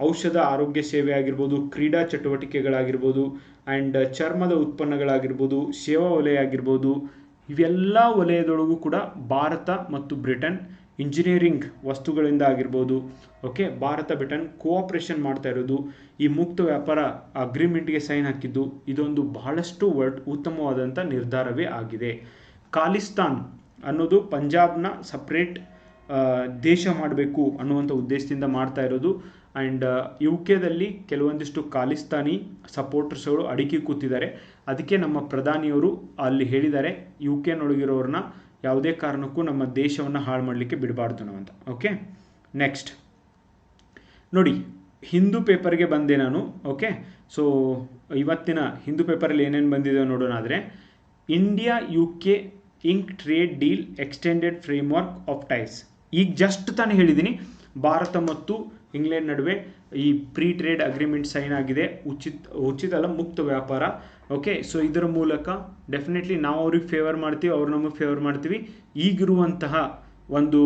ಔಷಧ, ಆರೋಗ್ಯ ಸೇವೆ ಆಗಿರ್ಬೋದು, ಕ್ರೀಡಾ ಚಟುವಟಿಕೆಗಳಾಗಿರ್ಬೋದು, ಆ್ಯಂಡ್ ಚರ್ಮದ ಉತ್ಪನ್ನಗಳಾಗಿರ್ಬೋದು, ಸೇವಾ ವಲಯ ಆಗಿರ್ಬೋದು, ಇವೆಲ್ಲ ವಲಯದೊಳಗೂ ಕೂಡ ಭಾರತ ಮತ್ತು ಬ್ರಿಟನ್ ಇಂಜಿನಿಯರಿಂಗ್ ವಸ್ತುಗಳಿಂದ ಆಗಿರ್ಬೋದು, ಓಕೆ, ಭಾರತ ಬ್ರಿಟನ್ ಕೋಆಪ್ರೇಷನ್ ಮಾಡ್ತಾ ಇರೋದು, ಈ ಮುಕ್ತ ವ್ಯಾಪಾರ ಅಗ್ರಿಮೆಂಟ್ಗೆ ಸೈನ್ ಹಾಕಿದ್ದು, ಇದೊಂದು ಬಹಳಷ್ಟು ಉತ್ತಮವಾದಂಥ ನಿರ್ಧಾರವೇ ಆಗಿದೆ. ಖಾಲಿಸ್ತಾನ್ ಅನ್ನೋದು ಪಂಜಾಬ್ನ ಸಪ್ರೇಟ್ ದೇಶ ಮಾಡಬೇಕು ಅನ್ನುವಂಥ ಉದ್ದೇಶದಿಂದ ಮಾಡ್ತಾ ಇರೋದು. ಆ್ಯಂಡ್ UK ಕೆಲವೊಂದಿಷ್ಟು ಖಾಲಿಸ್ತಾನಿ ಸಪೋರ್ಟರ್ಸ್ಗಳು ಅಡಿಕೆ ಕೂತಿದ್ದಾರೆ. ಅದಕ್ಕೆ ನಮ್ಮ ಪ್ರಧಾನಿಯವರು ಅಲ್ಲಿ ಹೇಳಿದ್ದಾರೆ, UK ಯಾವುದೇ ಕಾರಣಕ್ಕೂ ನಮ್ಮ ದೇಶವನ್ನು ಹಾಳು ಮಾಡಲಿಕ್ಕೆ ಬಿಡಬಾರ್ದು ನಾವು ಅಂತ. ಓಕೆ, ನೆಕ್ಸ್ಟ್ ನೋಡಿ, ಹಿಂದೂ ಪೇಪರ್ಗೆ ಬಂದೆ ನಾನು. ಓಕೆ, ಸೊ ಇವತ್ತಿನ ಹಿಂದೂ ಪೇಪರಲ್ಲಿ ಏನೇನು ಬಂದಿದೆ ನೋಡೋಣ. ಆದರೆ India UK ink trade deal extended framework of ties. ಈಗ ಜಸ್ಟ್ ತಾನೇ ಹೇಳಿದ್ದೀನಿ, ಭಾರತ ಮತ್ತು ಇಂಗ್ಲೆಂಡ್ ನಡುವೆ ಈ ಪ್ರೀ ಟ್ರೇಡ್ ಅಗ್ರಿಮೆಂಟ್ ಸೈನ್ ಆಗಿದೆ, ಉಚಿತ ಅಲ್ಲ, ಮುಕ್ತ ವ್ಯಾಪಾರ. ಓಕೆ, ಸೊ ಇದರ ಮೂಲಕ ಡೆಫಿನೆಟ್ಲಿ ನಾವು ಅವ್ರಿಗೆ ಫೇವರ್ ಮಾಡ್ತೀವಿ, ಅವ್ರು ನಮಗೆ ಫೇವರ್ ಮಾಡ್ತೀವಿ. ಈಗಿರುವಂತಹ ಒಂದು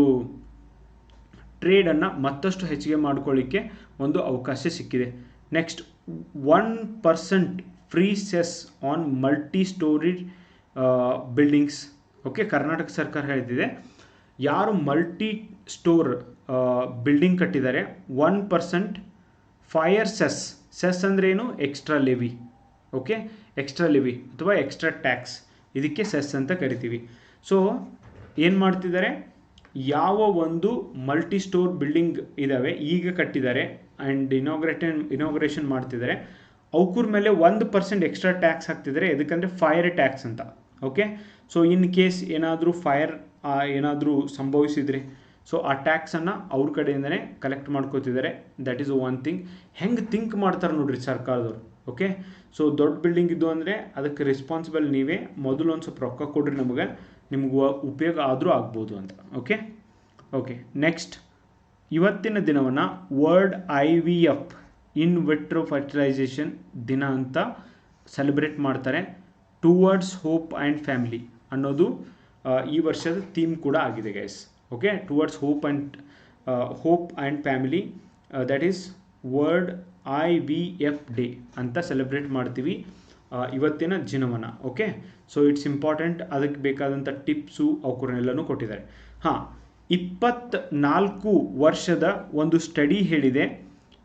ಟ್ರೇಡನ್ನು ಮತ್ತಷ್ಟು ಹೆಚ್ಚಿಗೆ ಮಾಡ್ಕೊಳ್ಳಿಕ್ಕೆ ಒಂದು ಅವಕಾಶ ಸಿಕ್ಕಿದೆ. Next 1% free cess on multi story buildings. Okay, Karnataka ಸರ್ಕಾರ ಹೇಳ್ತಿದೆ, ಯಾರು ಮಲ್ಟಿ ಸ್ಟೋರ್ ಬಿಲ್ಡಿಂಗ್ ಕಟ್ಟಿದ್ದಾರೆ 1% ಫೈರ್ ಸೆಸ್ ಅಂದರೆ ಏನು, extra levy. Okay, extra levy ಅಥವಾ ಎಕ್ಸ್ಟ್ರಾ ಟ್ಯಾಕ್ಸ್, ಇದಕ್ಕೆ ಸೆಸ್ ಅಂತ ಕರಿತೀವಿ. ಸೊ ಏನು ಮಾಡ್ತಿದ್ದಾರೆ, ಯಾವ ಒಂದು ಮಲ್ಟಿ ಸ್ಟೋರ್ ಬಿಲ್ಡಿಂಗ್ ಇದ್ದಾವೆ ಈಗ ಕಟ್ಟಿದ್ದಾರೆ ಆ್ಯಂಡ್ ಇನಾಗ್ರೇಷನ್ ಮಾಡ್ತಿದ್ದಾರೆ, ಅವ್ರ ಮೇಲೆ 1% ಎಕ್ಸ್ಟ್ರಾ ಟ್ಯಾಕ್ಸ್ ಹಾಕ್ತಿದ್ದಾರೆ. ಎದಕ್ಕಂದರೆ ಫೈರ್ ಟ್ಯಾಕ್ಸ್ ಅಂತ. ಓಕೆ, ಸೊ ಇನ್ ಕೇಸ್ ಏನಾದರೂ ಸಂಭವಿಸಿದರೆ ಸೊ ಆ ಟ್ಯಾಕ್ಸನ್ನು ಅವ್ರ ಕಡೆಯಿಂದನೇ ಕಲೆಕ್ಟ್ ಮಾಡ್ಕೋತಿದ್ದಾರೆ. That is one thing. ಹೆಂಗೆ ಥಿಂಕ್ ಮಾಡ್ತಾರೆ ನೋಡ್ರಿ ಸರ್ಕಾರದವ್ರು. ಓಕೆ, ಸೊ ದೊಡ್ಡ ಬಿಲ್ಡಿಂಗ್ ಇದ್ದು ಅಂದರೆ ಅದಕ್ಕೆ ರೆಸ್ಪಾನ್ಸಿಬಲ್ ನೀವೇ, ಮೊದಲು ಒಂದು ಸ್ವಲ್ಪ ರೊಕ್ಕ ಕೊಡ್ರಿ, ನಿಮ್ಗೆ ಉಪಯೋಗ ಆದರೂ ಆಗ್ಬೋದು ಅಂತ. ಓಕೆ, ನೆಕ್ಸ್ಟ್ ಇವತ್ತಿನ ದಿನವನ್ನು world IVF in vitro fertilisation ದಿನ ಅಂತ ಸೆಲೆಬ್ರೇಟ್ ಮಾಡ್ತಾರೆ. ಟುವರ್ಡ್ಸ್ ಹೋಪ್ ಆ್ಯಂಡ್ ಫ್ಯಾಮಿಲಿ ಅನ್ನೋದು ಈ ವರ್ಷದ ಥೀಮ್ ಕೂಡ ಆಗಿದೆ guys. Okay, towards hope and family, that is world IVF day ಅಂತ ಸೆಲೆಬ್ರೇಟ್ ಮಾಡ್ತೀವಿ ಇವತ್ತಿನ ದಿನವನ್ನು. Okay, so it's important. ಅದಕ್ಕೆ ಬೇಕಾದಂಥ ಟಿಪ್ಸು ಅವಕರನ್ನೆಲ್ಲನೂ ಕೊಟ್ಟಿದ್ದಾರೆ. 24 ವರ್ಷದ ಒಂದು ಸ್ಟಡಿ ಹೇಳಿದೆ,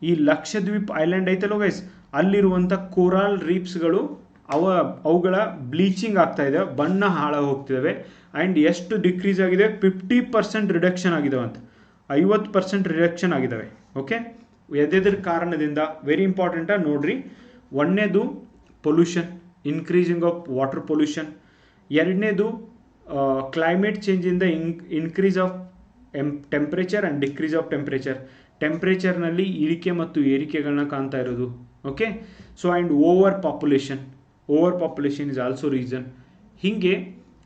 ಈ ಲಕ್ಷದ್ವೀಪ್ ಐಲ್ಯಾಂಡ್ ಐತಲ್ಲೋ ಗೈಸ್, ಅಲ್ಲಿರುವಂಥ ಕೋರಾಲ್ ರೀಫ್ಸ್ಗಳು ಅವುಗಳ ಬ್ಲೀಚಿಂಗ್ ಆಗ್ತಾ ಇದೆ, ಬಣ್ಣ ಹಾಳಾಗಿ ಹೋಗ್ತಿದ್ದಾವೆ. ಆ್ಯಂಡ್ ಎಷ್ಟು ಡಿಕ್ರೀಸ್ ಆಗಿದೆ, 50% ರಿಡಕ್ಷನ್ ಆಗಿದಾವೆ ಅಂತ, 50% ರಿಡಕ್ಷನ್ ಆಗಿದ್ದಾವೆ. ಓಕೆ, ಎದೆದ್ರ ಕಾರಣದಿಂದ ವೆರಿ ಇಂಪಾರ್ಟೆಂಟಾಗಿ ನೋಡ್ರಿ. ಒಂದನೇದು pollution, increasing of water pollution. ಎರಡನೇದು ಕ್ಲೈಮೇಟ್ ಚೇಂಜಿಂದ increase of temperature and decrease of ಟೆಂಪ್ರೇಚರ್ನಲ್ಲಿ ಇಳಿಕೆ ಮತ್ತು ಏರಿಕೆಗಳನ್ನ ಕಾಣ್ತಾ ಇರೋದು. Okay, so and overpopulation is also reason. ಹೀಗೆ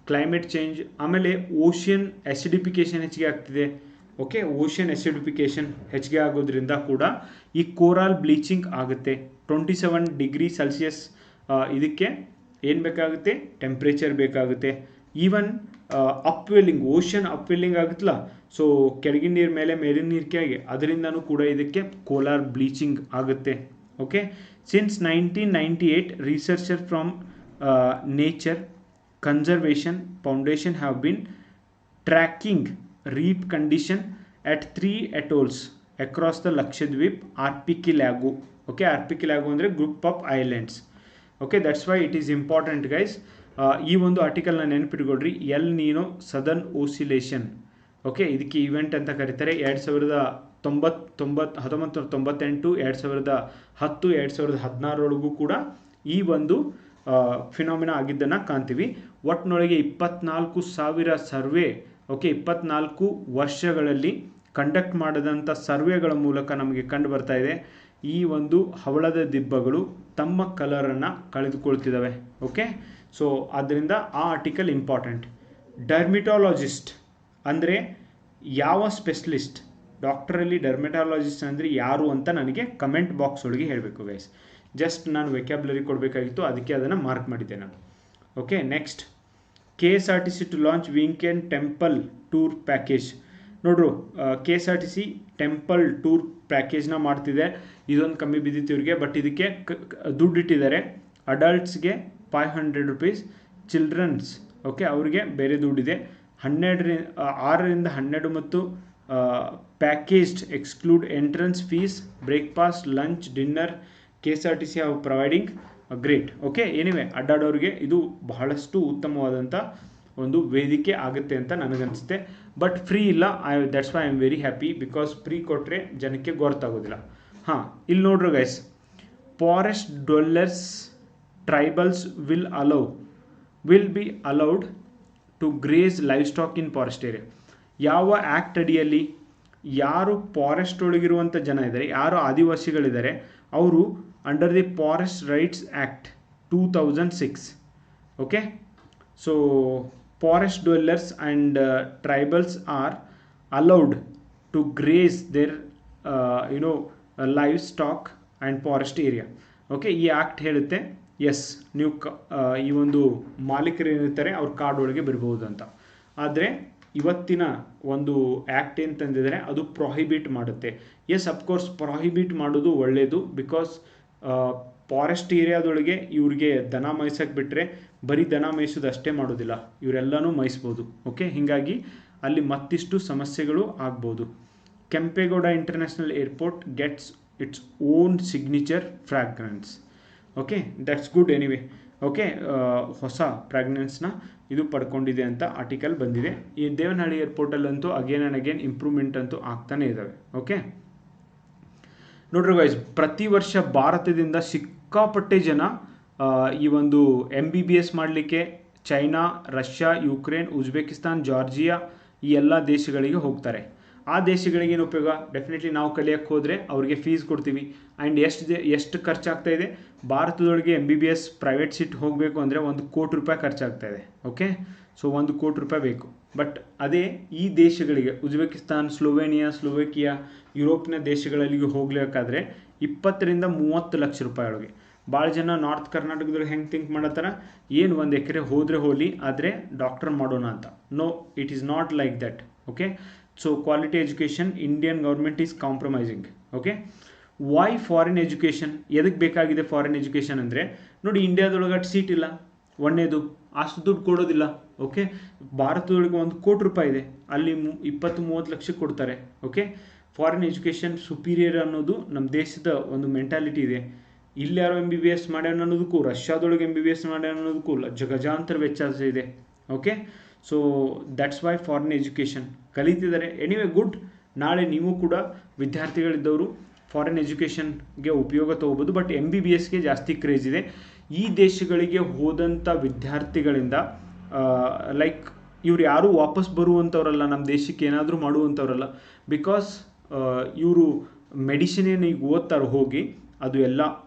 ಕ್ಲೈಮೇಟ್ ಚೇಂಜ್, ಆಮೇಲೆ ಓಷಿಯನ್ ಆಸಿಡಿಫಿಕೇಶನ್ ಹೆಚ್ಚಿಗೆ ಆಗ್ತಿದೆ. ಓಕೆ, ಓಷಿಯನ್ ಆಸಿಡಿಫಿಕೇಶನ್ ಹೆಚ್ಚಿಗೆ ಆಗೋದ್ರಿಂದ ಕೂಡ ಈ ಕೋರಲ್ ಬ್ಲೀಚಿಂಗ್ ಆಗುತ್ತೆ. 27 ಡಿಗ್ರಿ ಸೆಲ್ಸಿಯಸ್ ಇದಕ್ಕೆ ಏನು ಬೇಕಾಗುತ್ತೆ, ಟೆಂಪ್ರೇಚರ್ ಬೇಕಾಗುತ್ತೆ. ಈವನ್ ಅಪ್ವೆಲ್ಲಿಂಗ್, ಓಷನ್ ಅಪ್ವೆಲ್ಲಿಂಗ್ ಆಗುತ್ತಲ್ಲ, ಸೊ ಕೆಳಗಿನ ನೀರು ಮೇಲೆ ಮೇಲಿನ ನೀರು ಕೆಳಗೆ, ಅದರಿಂದನೂ ಕೂಡ ಇದಕ್ಕೆ ಕೋಲಾರ್ ಬ್ಲೀಚಿಂಗ್ ಆಗುತ್ತೆ. Okay, since 1998 researcher from nature conservation foundation have been tracking reef condition at 3 atolls across the Lakshadweep archipelago. Okay, archipelago ಅಂದರೆ group of islands. Okay, that's why it is important guys. ಈ ಒಂದು ಆರ್ಟಿಕಲ್ನ ನೆನಪಿಟ್ಕೊಳ್ರಿ, L ನೀನೋ southern ಓಸಿಲೇಷನ್. Okay, ಇದಕ್ಕೆ event ಅಂತ ಕರೀತಾರೆ. 1998, 2010, 2016 ಕೂಡ ಈ ಒಂದು phenomena ಆಗಿದ್ದನ್ನು ಕಾಣ್ತೀವಿ. ಒಟ್ಟಿನೊಳಗೆ 24,000 ಸರ್ವೆ, ಓಕೆ, 24 ವರ್ಷಗಳಲ್ಲಿ ಕಂಡಕ್ಟ್ ಮಾಡಿದಂಥ ಸರ್ವೆಗಳ ಮೂಲಕ ನಮಗೆ ಕಂಡು ಬರ್ತಾ ಇದೆ ಈ ಒಂದು ಹವಳದ ದಿಬ್ಬಗಳು ತಮ್ಮ ಕಲರನ್ನು ಕಳೆದುಕೊಳ್ತಿದ್ದಾವೆ. ಓಕೆ, ಸೊ ಆದ್ದರಿಂದ ಆ ಆರ್ಟಿಕಲ್ ಇಂಪಾರ್ಟೆಂಟ್. ಡರ್ಮಿಟಾಲಜಿಸ್ಟ್ ಅಂದರೆ ಯಾವ ಸ್ಪೆಷಲಿಸ್ಟ್, ಡಾಕ್ಟರಲ್ಲಿ ಡರ್ಮೆಟಾಲಜಿಸ್ಟ್ ಅಂದರೆ ಯಾರು ಅಂತ ನನಗೆ ಕಮೆಂಟ್ ಬಾಕ್ಸ್ ಒಳಗೆ ಹೇಳಬೇಕು ಗೈಸ್. ಜಸ್ಟ್ ನಾನು ವೆಕ್ಯಾಬ್ಲರಿ ಕೊಡಬೇಕಾಗಿತ್ತು, ಅದಕ್ಕೆ ಅದನ್ನು ಮಾರ್ಕ್ ಮಾಡಿದ್ದೆ ನಾನು. Okay, next KSRTC to launch weekend temple tour package. ನೋಡ್ರು, KSRTC ಟೆಂಪಲ್ ಟೂರ್ ಪ್ಯಾಕೇಜ್ನ ಮಾಡ್ತಿದೆ. ಇದೊಂದು ಕಮ್ಮಿ ಬಿದ್ದಿತ್ತು ಇವ್ರಿಗೆ, ಬಟ್ ಇದಕ್ಕೆ ದುಡ್ಡು ಇಟ್ಟಿದ್ದಾರೆ. ಅಡಲ್ಟ್ಸ್ಗೆ 500 rupees, ಚಿಲ್ಡ್ರನ್ಸ್ ಓಕೆ ಅವ್ರಿಗೆ ಬೇರೆ ದುಡ್ಡಿದೆ. 6ರಿಂದ 12 ಮತ್ತು packaged exclude entrance fees, breakfast, lunch, dinner. KSRTC have providing great. Okay, anyway ಅಡ್ಡಾಡೋರಿಗೆ ಇದು ಬಹಳಷ್ಟು ಉತ್ತಮವಾದಂಥ ಒಂದು ವೇದಿಕೆ ಆಗುತ್ತೆ ಅಂತ ನನಗನ್ಸುತ್ತೆ. ಬಟ್ ಫ್ರೀ ಇಲ್ಲ, that's why I am very happy, because free ಕೊಟ್ಟರೆ ಜನಕ್ಕೆ ಗೊತ್ತಾಗೋದಿಲ್ಲ. ಹಾಂ, ಇಲ್ಲಿ ನೋಡ್ರಿ guys, forest dwellers tribals will be allowed to graze livestock in forest area. ಯಾವ ಆ್ಯಕ್ಟ್ ಅಡಿಯಲ್ಲಿ ಯಾರು ಫಾರೆಸ್ಟ್ ಒಳಗಿರುವಂಥ ಜನ ಇದ್ದಾರೆ, ಯಾರು ಆದಿವಾಸಿಗಳಿದ್ದಾರೆ, ಅವರು under the Forest Rights Act 2006. okay, so forest dwellers and tribals are allowed to graze their livestock and forest area. okay, ಈ act ಹೇಳುತ್ತೆ S ನೀವು ಈ ಒಂದು ಮಾಲೀಕರು ಏನಿರ್ತಾರೆ ಅವ್ರ ಕಾಡು ಒಳಗೆ ಬಿಡ್ಬೋದು ಅಂತ. ಆದರೆ ಇವತ್ತಿನ ಒಂದು ಆ್ಯಕ್ಟ್ ಏನು ತಂದಿದ್ದಾರೆ ಅದು ಪ್ರೊಹಿಬಿಟ್ ಮಾಡುತ್ತೆ. ಎಸ್, ಅಫ್ಕೋರ್ಸ್ ಪ್ರೊಹಿಬಿಟ್ ಮಾಡೋದು ಒಳ್ಳೆಯದು, ಬಿಕಾಸ್ ಫಾರೆಸ್ಟ್ ಏರಿಯಾದೊಳಗೆ ಇವ್ರಿಗೆ ದನ ಮೇಯ್ಸಕ್ಕೆ ಬಿಟ್ಟರೆ ಬರೀ ದನ ಮೇಯಿಸೋದು ಅಷ್ಟೇ ಮಾಡೋದಿಲ್ಲ, ಇವರೆಲ್ಲನೂ ಮೇಯಿಸ್ಬೋದು. ಓಕೆ, ಹೀಗಾಗಿ ಅಲ್ಲಿ ಮತ್ತಿಷ್ಟು ಸಮಸ್ಯೆಗಳು ಆಗ್ಬೋದು. Kempegowda international airport gets its own signature fragrance. Okay, that's good anyway. Okay, ಹೊಸ ಫ್ರಾಗ್ರೆನ್ಸ್ನ ಇದು ಪಡ್ಕೊಂಡಿದೆ ಅಂತ ಆರ್ಟಿಕಲ್ ಬಂದಿದೆ. ಈ ದೇವನಹಳ್ಳಿ ಏರ್ಪೋರ್ಟಲ್ಲಂತೂ ಅಗೇನ್ ಆ್ಯಂಡ್ ಅಗೇನ್ ಇಂಪ್ರೂವ್ಮೆಂಟ್ ಅಂತೂ ಆಗ್ತಾನೆ ಇದ್ದಾವೆ. ಓಕೆ, ನೋಡ್ರಿ ಗೈಸ್, ಪ್ರತಿ ವರ್ಷ ಭಾರತದಿಂದ ಸಿಕ್ಕಾಪಟ್ಟೆ ಜನ ಈ ಒಂದು MBBS ಮಾಡಲಿಕ್ಕೆ China, Russia, Ukraine, Uzbekistan, Georgia ಈ ಎಲ್ಲ ದೇಶಗಳಿಗೆ ಹೋಗ್ತಾರೆ. ಆ ದೇಶಗಳಿಗೆ ಏನು ಉಪಯೋಗ? ಡೆಫಿನೆಟ್ಲಿ ನಾವು ಕಲಿಯೋಕ್ಕೆ ಹೋದರೆ ಅವ್ರಿಗೆ ಫೀಸ್ ಕೊಡ್ತೀವಿ. ಆ್ಯಂಡ್ ಎಷ್ಟು ಖರ್ಚಾಗ್ತಾಯಿದೆ ಭಾರತದೊಳಗೆ MBBS ಪ್ರೈವೇಟ್ ಸೀಟ್ ಹೋಗಬೇಕು ಅಂದರೆ ₹1 ಕೋಟಿ ಖರ್ಚಾಗ್ತಾಯಿದೆ. ಓಕೆ, ಸೊ ₹1 ಕೋಟಿ ಬೇಕು. ಬಟ್ ಅದೇ ಈ ದೇಶಗಳಿಗೆ ಉಜ್ಬೇಕಿಸ್ತಾನ್, ಸ್ಲೋವೇಕಿಯಾ, ಯುರೋಪ್ನ ದೇಶಗಳಿಗೆ ಹೋಗ್ಬೇಕಾದ್ರೆ 20 ರಿಂದ 30 ಲಕ್ಷ ರೂಪಾಯಿ. ಭಾಳ ಜನ ನಾರ್ತ್ ಕರ್ನಾಟಕದೊಳಗೆ ಹೆಂಗೆ ಥಿಂಕ್ ಮಾಡತ್ತಾರ, ಏನು 1 ಎಕರೆ ಹೋದರೆ ಹೋಗಲಿ, ಆದರೆ ಡಾಕ್ಟರ್ ಮಾಡೋಣ ಅಂತ. No, it is not like that. Okay, so quality education Indian government is compromising. Okay, why foreign education? ಎದಕ್ಕೆ ಬೇಕಾಗಿದೆ ಫಾರಿನ್ ಎಜುಕೇಷನ್ ಅಂದರೆ, ನೋಡಿ ಇಂಡಿಯಾದೊಳಗೆ ಸೀಟ್ ಇಲ್ಲ, ಒಂದೇದು ಅಷ್ಟು ದುಡ್ಡು ಕೊಡೋದಿಲ್ಲ. ಓಕೆ, ಭಾರತದೊಳಗೆ ₹1 ಕೋಟಿ ಇದೆ, ಅಲ್ಲಿ 20-30 ಲಕ್ಷ ಕೊಡ್ತಾರೆ. ಓಕೆ, ಫಾರಿನ್ ಎಜುಕೇಷನ್ ಸುಪೀರಿಯರ್ ಅನ್ನೋದು ನಮ್ಮ ದೇಶದ ಒಂದು ಮೆಂಟಾಲಿಟಿ ಇದೆ. ಇಲ್ಲಿ ಯಾರೋ MBBS ಮಾಡ್ಯಾರ ಅನ್ನೋದಕ್ಕೂ, ರಷ್ಯಾದೊಳಗೆ MBBS ಮಾಡ್ಯಾರ ಅನ್ನೋದಕ್ಕೂ ಗಜಾಂತರ ವ್ಯತ್ಯಾಸ ಇದೆ. Okay, so that's why foreign education ಕಲಿತಿದ್ದಾರೆ. ಎನಿವೆ ಗುಡ್, ನಾಳೆ ನೀವು ಕೂಡ ವಿದ್ಯಾರ್ಥಿಗಳಿದ್ದವರು ಫಾರಿನ್ ಎಜುಕೇಷನ್ಗೆ ಉಪಯೋಗ ತೊಗೋಬೋದು. ಬಟ್ MBBSಗೆ ಜಾಸ್ತಿ ಕ್ರೇಜ್ ಇದೆ. ಈ ದೇಶಗಳಿಗೆ ಹೋದಂಥ ವಿದ್ಯಾರ್ಥಿಗಳಿಂದ ಲೈಕ್ ಇವ್ರು ಯಾರೂ ವಾಪಸ್ ಬರುವಂಥವ್ರಲ್ಲ, ನಮ್ಮ ದೇಶಕ್ಕೆ ಏನಾದರೂ ಮಾಡುವಂಥವ್ರಲ್ಲ. ಬಿಕಾಸ್ ಇವರು ಮೆಡಿಸಿನ್ ಏನು ಈಗ ಓದ್ತಾರೆ ಹೋಗಿ, ಅದು ಎಲ್ಲ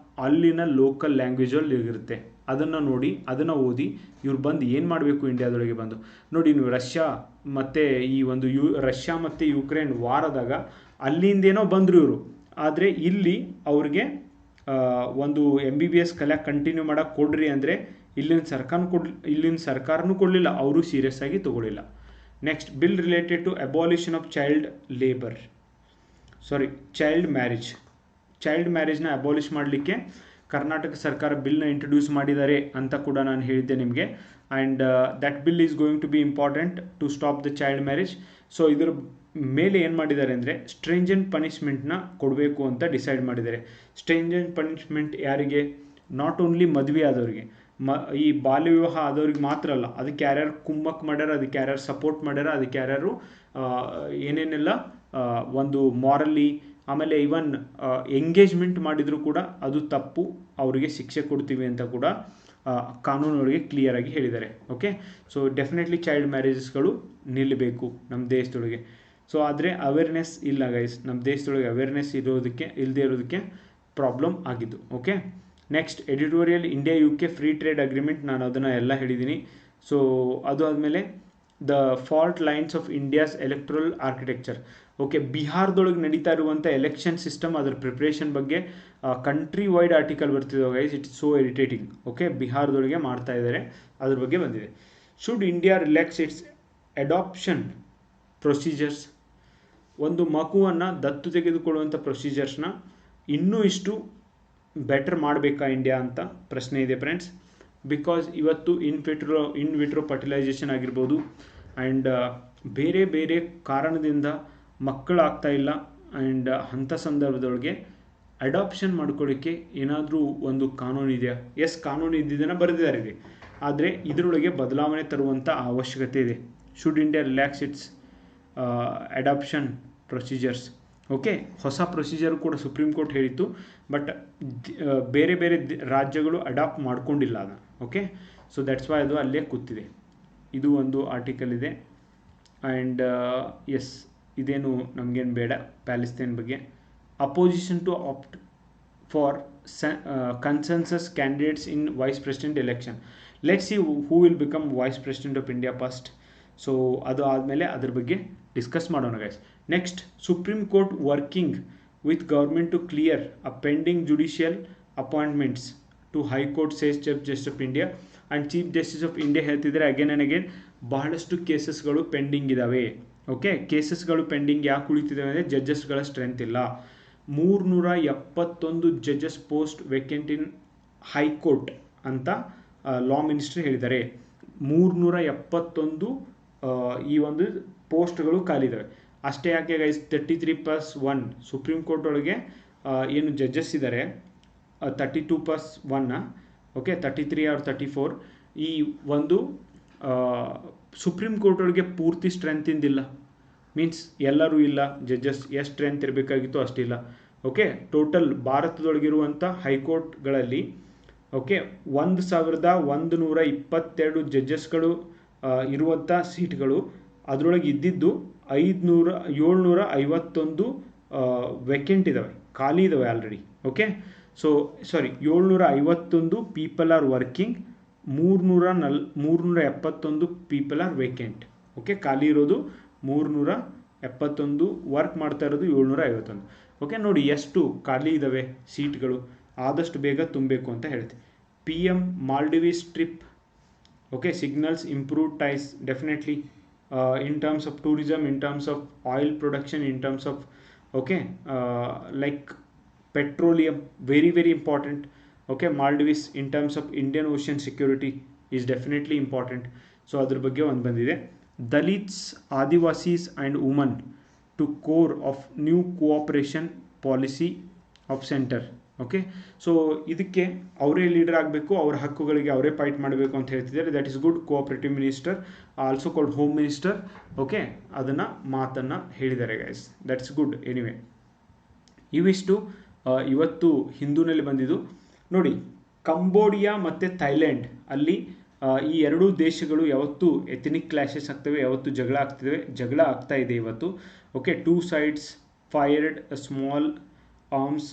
ಅಲ್ಲಿನ ಲೋಕಲ್ ಲ್ಯಾಂಗ್ವೇಜಲ್ಲಿ ಇರುತ್ತೆ. ಅದನ್ನು ನೋಡಿ, ಅದನ್ನು ಓದಿ ಇವ್ರು ಬಂದು ಏನು ಮಾಡಬೇಕು ಇಂಡಿಯಾದೊಳಗೆ ಬಂದು. ನೋಡಿ ನೀವು ರಷ್ಯಾ ಮತ್ತು ಈ ಒಂದು ರಷ್ಯಾ ಮತ್ತು ಯುಕ್ರೇನ್ ವಾರದಾಗ ಅಲ್ಲಿಂದೇನೋ ಬಂದರು ಇವರು. ಆದರೆ ಇಲ್ಲಿ ಅವ್ರಿಗೆ ಒಂದು MBBS ಕಲಿಯಾಕೆ ಕಂಟಿನ್ಯೂ ಮಾಡೋಕೆ ಕೊಡ್ರಿ ಅಂದರೆ ಇಲ್ಲಿನ ಸರ್ಕಾರನೂ ಕೊಡಲಿಲ್ಲ, ಅವರು ಸೀರಿಯಸ್ ಆಗಿ ತೊಗೊಳ್ಳಿಲ್ಲ. Next, bill related to abolition of child ಮ್ಯಾರೇಜ್ನ ಅಬಾಲಿಷ್ ಮಾಡಲಿಕ್ಕೆ ಕರ್ನಾಟಕ ಸರ್ಕಾರ ಬಿಲ್ನ ಇಂಟ್ರೊಡ್ಯೂಸ್ ಮಾಡಿದ್ದಾರೆ ಅಂತ ಕೂಡ ನಾನು ಹೇಳಿದ್ದೆ ನಿಮಗೆ. And that bill is going to be important to stop the child marriage. So ಇದರ ಮೇಲೆ ಏನು ಮಾಡಿದ್ದಾರೆ ಅಂದರೆ ಸ್ಟ್ರಿಂಜೆಂಟ್ ಪನಿಷ್ಮೆಂಟ್ನ ಕೊಡಬೇಕು ಅಂತ ಡಿಸೈಡ್ ಮಾಡಿದ್ದಾರೆ. ಸ್ಟ್ರಿಂಜೆಂಟ್ ಪನಿಷ್ಮೆಂಟ್ ಯಾರಿಗೆ? ನಾಟ್ ಓನ್ಲಿ ಮದುವೆ ಆದವ್ರಿಗೆ, ಈ ಬಾಲ್ಯ ವಿವಾಹ ಆದವ್ರಿಗೆ ಮಾತ್ರ ಅಲ್ಲ, ಅದಕ್ಕೆ ಯಾರ್ಯಾರು ಕುಮ್ಮಕ್ ಮಾಡ್ಯಾರ, ಅದಕ್ಕೆ ಯಾರ್ಯಾರು ಸಪೋರ್ಟ್ ಮಾಡ್ಯಾರ, ಅದಕ್ಕೆ ಯಾರ್ಯಾರು ಏನೇನೆಲ್ಲ ಒಂದು ಮಾರಲಿ, ಆಮೇಲೆ ಇವನ್ ಎಂಗೇಜ್ಮೆಂಟ್ ಮಾಡಿದರೂ ಕೂಡ ಅದು ತಪ್ಪು, ಅವರಿಗೆ ಶಿಕ್ಷೆ ಕೊಡ್ತೀವಿ ಅಂತ ಕೂಡ ಕಾನೂನೊಳಗೆ ಕ್ಲಿಯರಾಗಿ ಹೇಳಿದ್ದಾರೆ. ಓಕೆ, ಸೊ ಡೆಫಿನೆಟ್ಲಿ ಚೈಲ್ಡ್ ಮ್ಯಾರೇಜಸ್ಗಳು ನಿಲ್ಲಬೇಕು ನಮ್ಮ ದೇಶದೊಳಗೆ. ಸೊ ಆದರೆ ಅವೇರ್ನೆಸ್ ಇಲ್ಲ ಗೈಸ್, ನಮ್ಮ ದೇಶದೊಳಗೆ ಅವೇರ್ನೆಸ್ ಇಲ್ಲದೆ ಇರೋದಕ್ಕೆ ಪ್ರಾಬ್ಲಮ್ ಆಗಿದ್ದು. Okay, next editorial India UK free trade agreement, ನಾನು ಅದನ್ನು ಎಲ್ಲ ಹೇಳಿದ್ದೀನಿ. ಸೊ ಅದು ಆದಮೇಲೆ the fault lines of India's electoral architecture. Okay, ಬಿಹಾರದೊಳಗೆ ನಡೀತಾ ಇರುವಂಥ ಎಲೆಕ್ಷನ್ ಸಿಸ್ಟಮ್, ಅದರ ಪ್ರಿಪ್ರೇಷನ್ ಬಗ್ಗೆ ಕಂಟ್ರಿ ವೈಡ್ ಆರ್ಟಿಕಲ್ ಬರ್ತಿದ್ದಾವೆ guys. It's so irritating. Okay, ಬಿಹಾರದೊಳಗೆ ಮಾಡ್ತಾ ಇದ್ದಾರೆ, ಅದ್ರ ಬಗ್ಗೆ ಬಂದಿದೆ. Should India relax its adoption procedures? ಒಂದು ಮಗುವನ್ನು ದತ್ತು ತೆಗೆದುಕೊಳ್ಳುವಂಥ ಪ್ರೊಸೀಜರ್ಸ್ನ ಇನ್ನೂ ಇಷ್ಟು ಬೆಟರ್ ಮಾಡಬೇಕಾ ಇಂಡಿಯಾ ಅಂತ ಪ್ರಶ್ನೆ ಇದೆ ಫ್ರೆಂಡ್ಸ್. ಬಿಕಾಸ್ ಇವತ್ತು ಇನ್ ವಿಟ್ರೋ ಫರ್ಟಿಲೈಸೇಷನ್ ಆಗಿರ್ಬೋದು, ಆ್ಯಂಡ್ ಬೇರೆ ಬೇರೆ ಕಾರಣದಿಂದ ಮಕ್ಕಳಾಗ್ತಾ ಇಲ್ಲ. ಆ್ಯಂಡ್ ಅಂಥ ಸಂದರ್ಭದೊಳಗೆ ಅಡಾಪ್ಷನ್ ಮಾಡ್ಕೊಳ್ಳೋಕ್ಕೆ ಏನಾದರೂ ಒಂದು ಕಾನೂನು ಇದೆಯಾ? ಎಸ್, ಕಾನೂನು ಇದ್ದಿದ್ದನ್ನು ಬರೆದಿದ್ದಾರೆ ಇಲ್ಲಿ, ಆದರೆ ಇದರೊಳಗೆ ಬದಲಾವಣೆ ತರುವಂಥ ಅವಶ್ಯಕತೆ ಇದೆ. Should India relax its adoption procedures? Okay, ಹೊಸ ಪ್ರೊಸೀಜರ್ ಕೂಡ ಸುಪ್ರೀಂ ಕೋರ್ಟ್ ಹೇಳಿತ್ತು, ಬಟ್ ಬೇರೆ ಬೇರೆ ರಾಜ್ಯಗಳು ಅಡಾಪ್ಟ್ ಮಾಡ್ಕೊಂಡಿಲ್ಲ ಅದನ್ನು. ಓಕೆ, ಸೊ ದಟ್ಸ್ ವೈ ಅದು ಅಲ್ಲೇ ಕೂತಿದೆ. ಇದು ಒಂದು ಆರ್ಟಿಕಲ್ ಇದೆ. ಆ್ಯಂಡ್ ಎಸ್, ಇದೇನು ನಮಗೇನು ಬೇಡ. ಪ್ಯಾಲೆಸ್ತೈನ್ ಬಗ್ಗೆ opposition to opt for consensus candidates in vice president election. Let's see who will become vice president of India first. So ಅದು ಆದಮೇಲೆ ಅದ್ರ ಬಗ್ಗೆ ಡಿಸ್ಕಸ್ ಮಾಡೋಣ guys. Next, Supreme Court working with government to clear a pending judicial appointments to high court says chief justice of India. And chief justice of India ಹೇಳ್ತಿದ್ದಾರೆ again and again ಬಹಳಷ್ಟು ಕೇಸಸ್ಗಳು pending ಇದ್ದಾವೆ. Okay, ಕೇಸಸ್ಗಳು pending ಯಾಕೆ ಉಳಿತಿದ್ದಾವೆ ಅಂದರೆ ಜಡ್ಜಸ್ಗಳ strength ಇಲ್ಲ. 371 judges post vacant ಇನ್ high court ಅಂತ ಲಾ ಮಿನಿಸ್ಟ್ರಿ ಹೇಳಿದ್ದಾರೆ. 371 ಈ ಒಂದು ಪೋಸ್ಟ್ಗಳು ಖಾಲಿದ್ದಾವೆ. ಅಷ್ಟೇ ಯಾಕೆ ಗೈಸ್, 33+1 ಸುಪ್ರೀಂ ಕೋರ್ಟ್ ಒಳಗೆ ಏನು ಜಡ್ಜಸ್ ಇದ್ದಾರೆ 32+1, ಓಕೆ 33 ಆರ್ 34. ಈ ಒಂದು ಸುಪ್ರೀಂ ಕೋರ್ಟ್ ಒಳಗೆ ಪೂರ್ತಿ ಸ್ಟ್ರೆಂತ್ ಇಂದಿಲ್ಲ, ಮೀನ್ಸ್ ಎಲ್ಲರೂ ಇಲ್ಲ ಜಡ್ಜಸ್. ಎಷ್ಟು ಸ್ಟ್ರೆಂತ್ ಇರಬೇಕಾಗಿತ್ತು ಅಷ್ಟಿಲ್ಲ. ಓಕೆ, ಟೋಟಲ್ ಭಾರತದೊಳಗಿರುವಂಥ ಹೈಕೋರ್ಟ್ಗಳಲ್ಲಿ ಓಕೆ 1122 ಜಡ್ಜಸ್ಗಳು ಇರುವಂಥ ಸೀಟ್ಗಳು, ಅದರೊಳಗೆ ಇದ್ದಿದ್ದು 751 ವೇಕೆಂಟ್ ಇದ್ದಾವೆ, ಖಾಲಿ ಇದ್ದಾವೆ already. Okay, so 751 people are working, 371 people are vacant. Okay, ಖಾಲಿ ಇರೋದು 371, ವರ್ಕ್ ಮಾಡ್ತಾ ಇರೋದು 751. ಓಕೆ, ನೋಡಿ ಎಷ್ಟು ಖಾಲಿ ಇದ್ದಾವೆ ಸೀಟ್ಗಳು, ಆದಷ್ಟು ಬೇಗ ತುಂಬಬೇಕು ಅಂತ ಹೇಳ್ತೀವಿ. PM Maldives trip. Okay, signals improve ties definitely in terms of tourism, in terms of oil production, in terms of okay like petroleum, very very important. Okay, Maldives in terms of Indian Ocean security is definitely important. So adr bagge ಒಂದು ಬಂದಿದೆ. Dalits, Adivasis and women to core of new cooperation policy of center. Okay, so ಇದಕ್ಕೆ ಅವರೇ leader ಆಗಬೇಕು, ಅವರ ಹಕ್ಕುಗಳಿಗೆ ಅವರೇ fight ಮಾಡಬೇಕು ಅಂತ ಹೇಳ್ತಿದ್ದಾರೆ. That is good. Cooperative minister, also called home minister. Okay, ಅದನ್ನು ಮಾತನ್ನು ಹೇಳಿದ್ದಾರೆ ಗೈಸ್. That's good. ಎನಿವೆ, ಇವಿಷ್ಟು ಇವತ್ತು ಹಿಂದೂನಲ್ಲಿ ಬಂದಿದ್ದು. ನೋಡಿ, ಕಂಬೋಡಿಯಾ ಮತ್ತು ಥೈಲ್ಯಾಂಡ್ ಅಲ್ಲಿ ಈ ಎರಡೂ ದೇಶಗಳು ಯಾವತ್ತೂ ಎಥನಿಕ್ ಕ್ಲಾಶಸ್ ಆಗ್ತವೆ, ಯಾವತ್ತೂ ಜಗಳ ಆಗ್ತಾ ಇದೆ ಇವತ್ತು. Okay, 2 sides fired small arms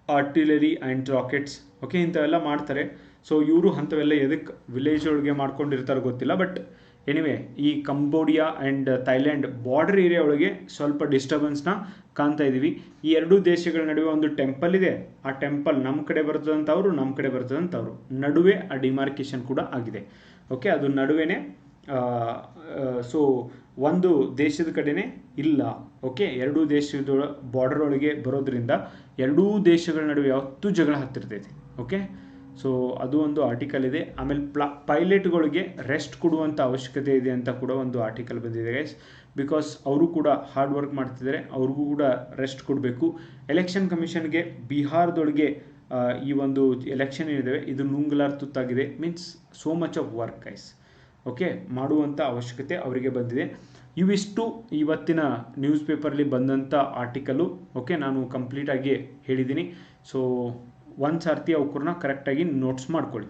artillery and rockets. Okay, ಇಂಥವೆಲ್ಲ ಮಾಡ್ತಾರೆ. ಸೊ ಇವರು ಅಂಥವೆಲ್ಲ ಎದಕ್ಕೆ ವಿಲೇಜ್ ಒಳಗೆ ಮಾಡ್ಕೊಂಡಿರ್ತಾರೆ ಗೊತ್ತಿಲ್ಲ. ಬಟ್ ಎನಿವೆ, ಈ Cambodia and Thailand border area ಒಳಗೆ ಸ್ವಲ್ಪ ಡಿಸ್ಟರ್ಬೆನ್ಸ್ನ ಕಾಣ್ತಾ ಇದ್ದೀವಿ. ಈ ಎರಡೂ ದೇಶಗಳ ನಡುವೆ ಒಂದು ಟೆಂಪಲ್ ಇದೆ. ಆ ಟೆಂಪಲ್ ನಮ್ಮ ಕಡೆ ಬರ್ತದಂಥವ್ರು, ನಮ್ಮ ಕಡೆ ಬರ್ತದಂಥವ್ರು ನಡುವೆ ಆ ಡಿಮಾರ್ಕೇಶನ್ ಕೂಡ ಆಗಿದೆ. ಓಕೆ, ಅದು ನಡುವೆನೇ. ಸೊ ಒಂದು ದೇಶದ ಕಡೆನೇ ಇಲ್ಲ. ಓಕೆ, ಎರಡೂ ದೇಶದ ಬಾರ್ಡರ್ ಒಳಗೆ ಬರೋದ್ರಿಂದ ಎರಡೂ ದೇಶಗಳ ನಡುವೆ ಯಾವತ್ತೂ ಜಗಳ ಹತ್ತಿರ್ತೈತಿ. ಓಕೆ, ಸೊ ಅದು ಒಂದು ಆರ್ಟಿಕಲ್ ಇದೆ. ಆಮೇಲೆ ಪೈಲಟ್ಗಳಿಗೆ ರೆಸ್ಟ್ ಕೊಡುವಂಥ ಅವಶ್ಯಕತೆ ಇದೆ ಅಂತ ಕೂಡ ಒಂದು ಆರ್ಟಿಕಲ್ ಬಂದಿದೆ ಗೈಸ್. ಬಿಕಾಸ್ ಅವರು ಕೂಡ ಹಾರ್ಡ್ ವರ್ಕ್ ಮಾಡ್ತಿದ್ದಾರೆ, ಅವ್ರಿಗೂ ಕೂಡ ರೆಸ್ಟ್ ಕೊಡಬೇಕು. ಎಲೆಕ್ಷನ್ ಕಮಿಷನ್ಗೆ ಬಿಹಾರದೊಳಗೆ ಈ ಒಂದು ಎಲೆಕ್ಷನ್ ಏನಿದೆ ಇದು ನುಂಗಲಾರ ತುತ್ತಾಗಿದೆ. Means so much of work guys. Okay, ಮಾಡುವಂಥ ಅವಶ್ಯಕತೆ ಅವರಿಗೆ ಬಂದಿದೆ. ಇವಿಷ್ಟು ಇವತ್ತಿನ ನ್ಯೂಸ್ ಪೇಪರ್ಲಿ ಬಂದಂಥ ಆರ್ಟಿಕಲು. ಓಕೆ, ನಾನು ಕಂಪ್ಲೀಟಾಗಿ ಹೇಳಿದ್ದೀನಿ. ಸೊ ಒಂದು ಸರ್ತಿ ಅವ್ರನ್ನ ಕರೆಕ್ಟಾಗಿ ನೋಟ್ಸ್ ಮಾಡ್ಕೊಳ್ಳಿ.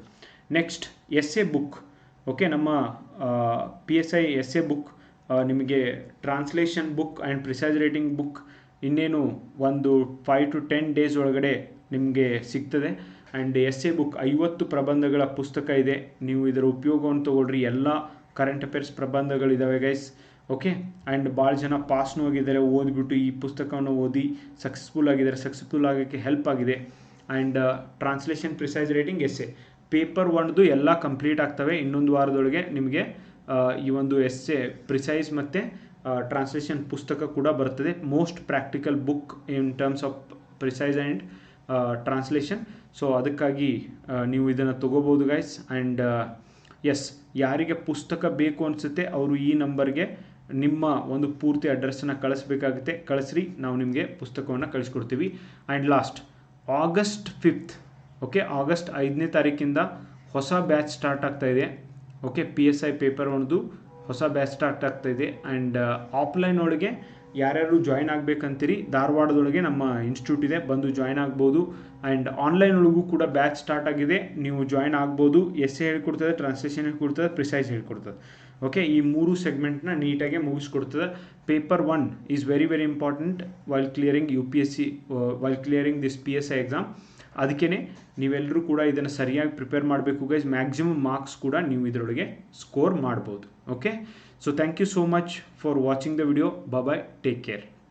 Next essay book. ಓಕೆ, ನಮ್ಮ PSI ಎಸ್ಸೆ ಬುಕ್ ನಿಮಗೆ translation book and precise writing book ಇನ್ನೇನು ಒಂದು 5 to 10 days ಒಳಗಡೆ ನಿಮಗೆ ಸಿಗ್ತದೆ. ಆ್ಯಂಡ್ ಎಸ್ಸೆ ಬುಕ್ 50 ಪ್ರಬಂಧಗಳ ಪುಸ್ತಕ ಇದೆ. ನೀವು ಇದರ ಉಪಯೋಗವನ್ನು ತೊಗೊಳ್ರಿ. ಎಲ್ಲ ಕರೆಂಟ್ ಅಫೇರ್ಸ್ ಪ್ರಬಂಧಗಳಿದ್ದಾವೆ ಗೈಸ್. ಓಕೆ, ಆ್ಯಂಡ್ ಭಾಳ ಜನ ಪಾಸ್ನೂ ಹೋಗಿದ್ದಾರೆ, ಓದ್ಬಿಟ್ಟು ಈ ಪುಸ್ತಕವನ್ನು ಓದಿ ಸಕ್ಸಸ್ಫುಲ್ ಆಗಿದ್ದಾರೆ. ಸಕ್ಸಸ್ಫುಲ್ ಆಗೋಕ್ಕೆ ಹೆಲ್ಪ್ ಆಗಿದೆ. And translation, precise writing, essay paper 1 ಎಲ್ಲ ಕಂಪ್ಲೀಟ್ ಆಗ್ತವೆ. ಇನ್ನೊಂದು ವಾರದೊಳಗೆ ನಿಮಗೆ ಈ ಒಂದು ಎಸ್ಸೆ, ಪ್ರಿಸೈಸ್ ಮತ್ತು ಟ್ರಾನ್ಸ್ಲೇಷನ್ ಪುಸ್ತಕ ಕೂಡ ಬರ್ತದೆ. Most practical book in terms of precise and translation. So ಅದಕ್ಕಾಗಿ ನೀವು ಇದನ್ನು ತೊಗೋಬೋದು ಗೈಸ್. ಆ್ಯಂಡ್ ಎಸ್, ಯಾರಿಗೆ ಪುಸ್ತಕ ಬೇಕು ಅನಿಸುತ್ತೆ ಅವರು ಈ ನಂಬರ್ಗೆ ನಿಮ್ಮ ಒಂದು ಪೂರ್ತಿ ಅಡ್ರೆಸ್ಸನ್ನು ಕಳಿಸ್ಬೇಕಾಗುತ್ತೆ. ಕಳಿಸ್ರಿ, ನಾವು ನಿಮಗೆ ಪುಸ್ತಕವನ್ನು ಕಳಿಸ್ಕೊಡ್ತೀವಿ. And last August 5th. Okay, August 5ನೇ ತಾರೀಕಿಂದ ಹೊಸ ಬ್ಯಾಚ್ ಸ್ಟಾರ್ಟ್ ಆಗ್ತಾ ಇದೆ. ಓಕೆ, PSI ಪೇಪರ್ 1 ಹೊಸ ಬ್ಯಾಚ್ ಸ್ಟಾರ್ಟ್ ಆಗ್ತಾ ಇದೆ. ಆ್ಯಂಡ್ ಆಫ್ಲೈನ್ ಒಳಗೆ ಯಾರ್ಯಾರು ಜಾಯ್ನ್ ಆಗಬೇಕಂತೀರಿ, ಧಾರವಾಡದೊಳಗೆ ನಮ್ಮ ಇನ್ಸ್ಟಿಟ್ಯೂಟ್ ಇದೆ, ಬಂದು ಜಾಯ್ನ್ ಆಗ್ಬೋದು. ಆ್ಯಂಡ್ ಆನ್ಲೈನ್ ಒಳಗೂ ಕೂಡ ಬ್ಯಾಚ್ ಸ್ಟಾರ್ಟ್ ಆಗಿದೆ, ನೀವು ಜಾಯ್ನ್ ಆಗ್ಬೋದು. ಎಸ್ಸೆ ಹೇಳ್ಕೊಡ್ತದೆ, ಟ್ರಾನ್ಸ್ಲೇಷನ್ ಹೇಳ್ಕೊಡ್ತದೆ, ಪ್ರಿಸೈಸ್ ಹೇಳ್ಕೊಡ್ತದೆ. ಓಕೆ, ಈ 3 ಸೆಗ್ಮೆಂಟ್ನ ನೀಟಾಗಿ ಮುಗಿಸ್ಕೊಡ್ತದೆ. Paper 1 is very very important while clearing UPSC, while clearing this PSI exam. ಅದಕ್ಕೇ ನೀವೆಲ್ಲರೂ ಕೂಡ ಇದನ್ನು ಸರಿಯಾಗಿ ಪ್ರಿಪೇರ್ ಮಾಡಬೇಕು ಗೈಸ್. ಮ್ಯಾಕ್ಸಿಮಮ್ ಮಾರ್ಕ್ಸ್ ಕೂಡ ನೀವು ಇದರೊಳಗೆ ಸ್ಕೋರ್ ಮಾಡ್ಬೋದು. Okay, so thank you so much for watching the video. Bye, take care.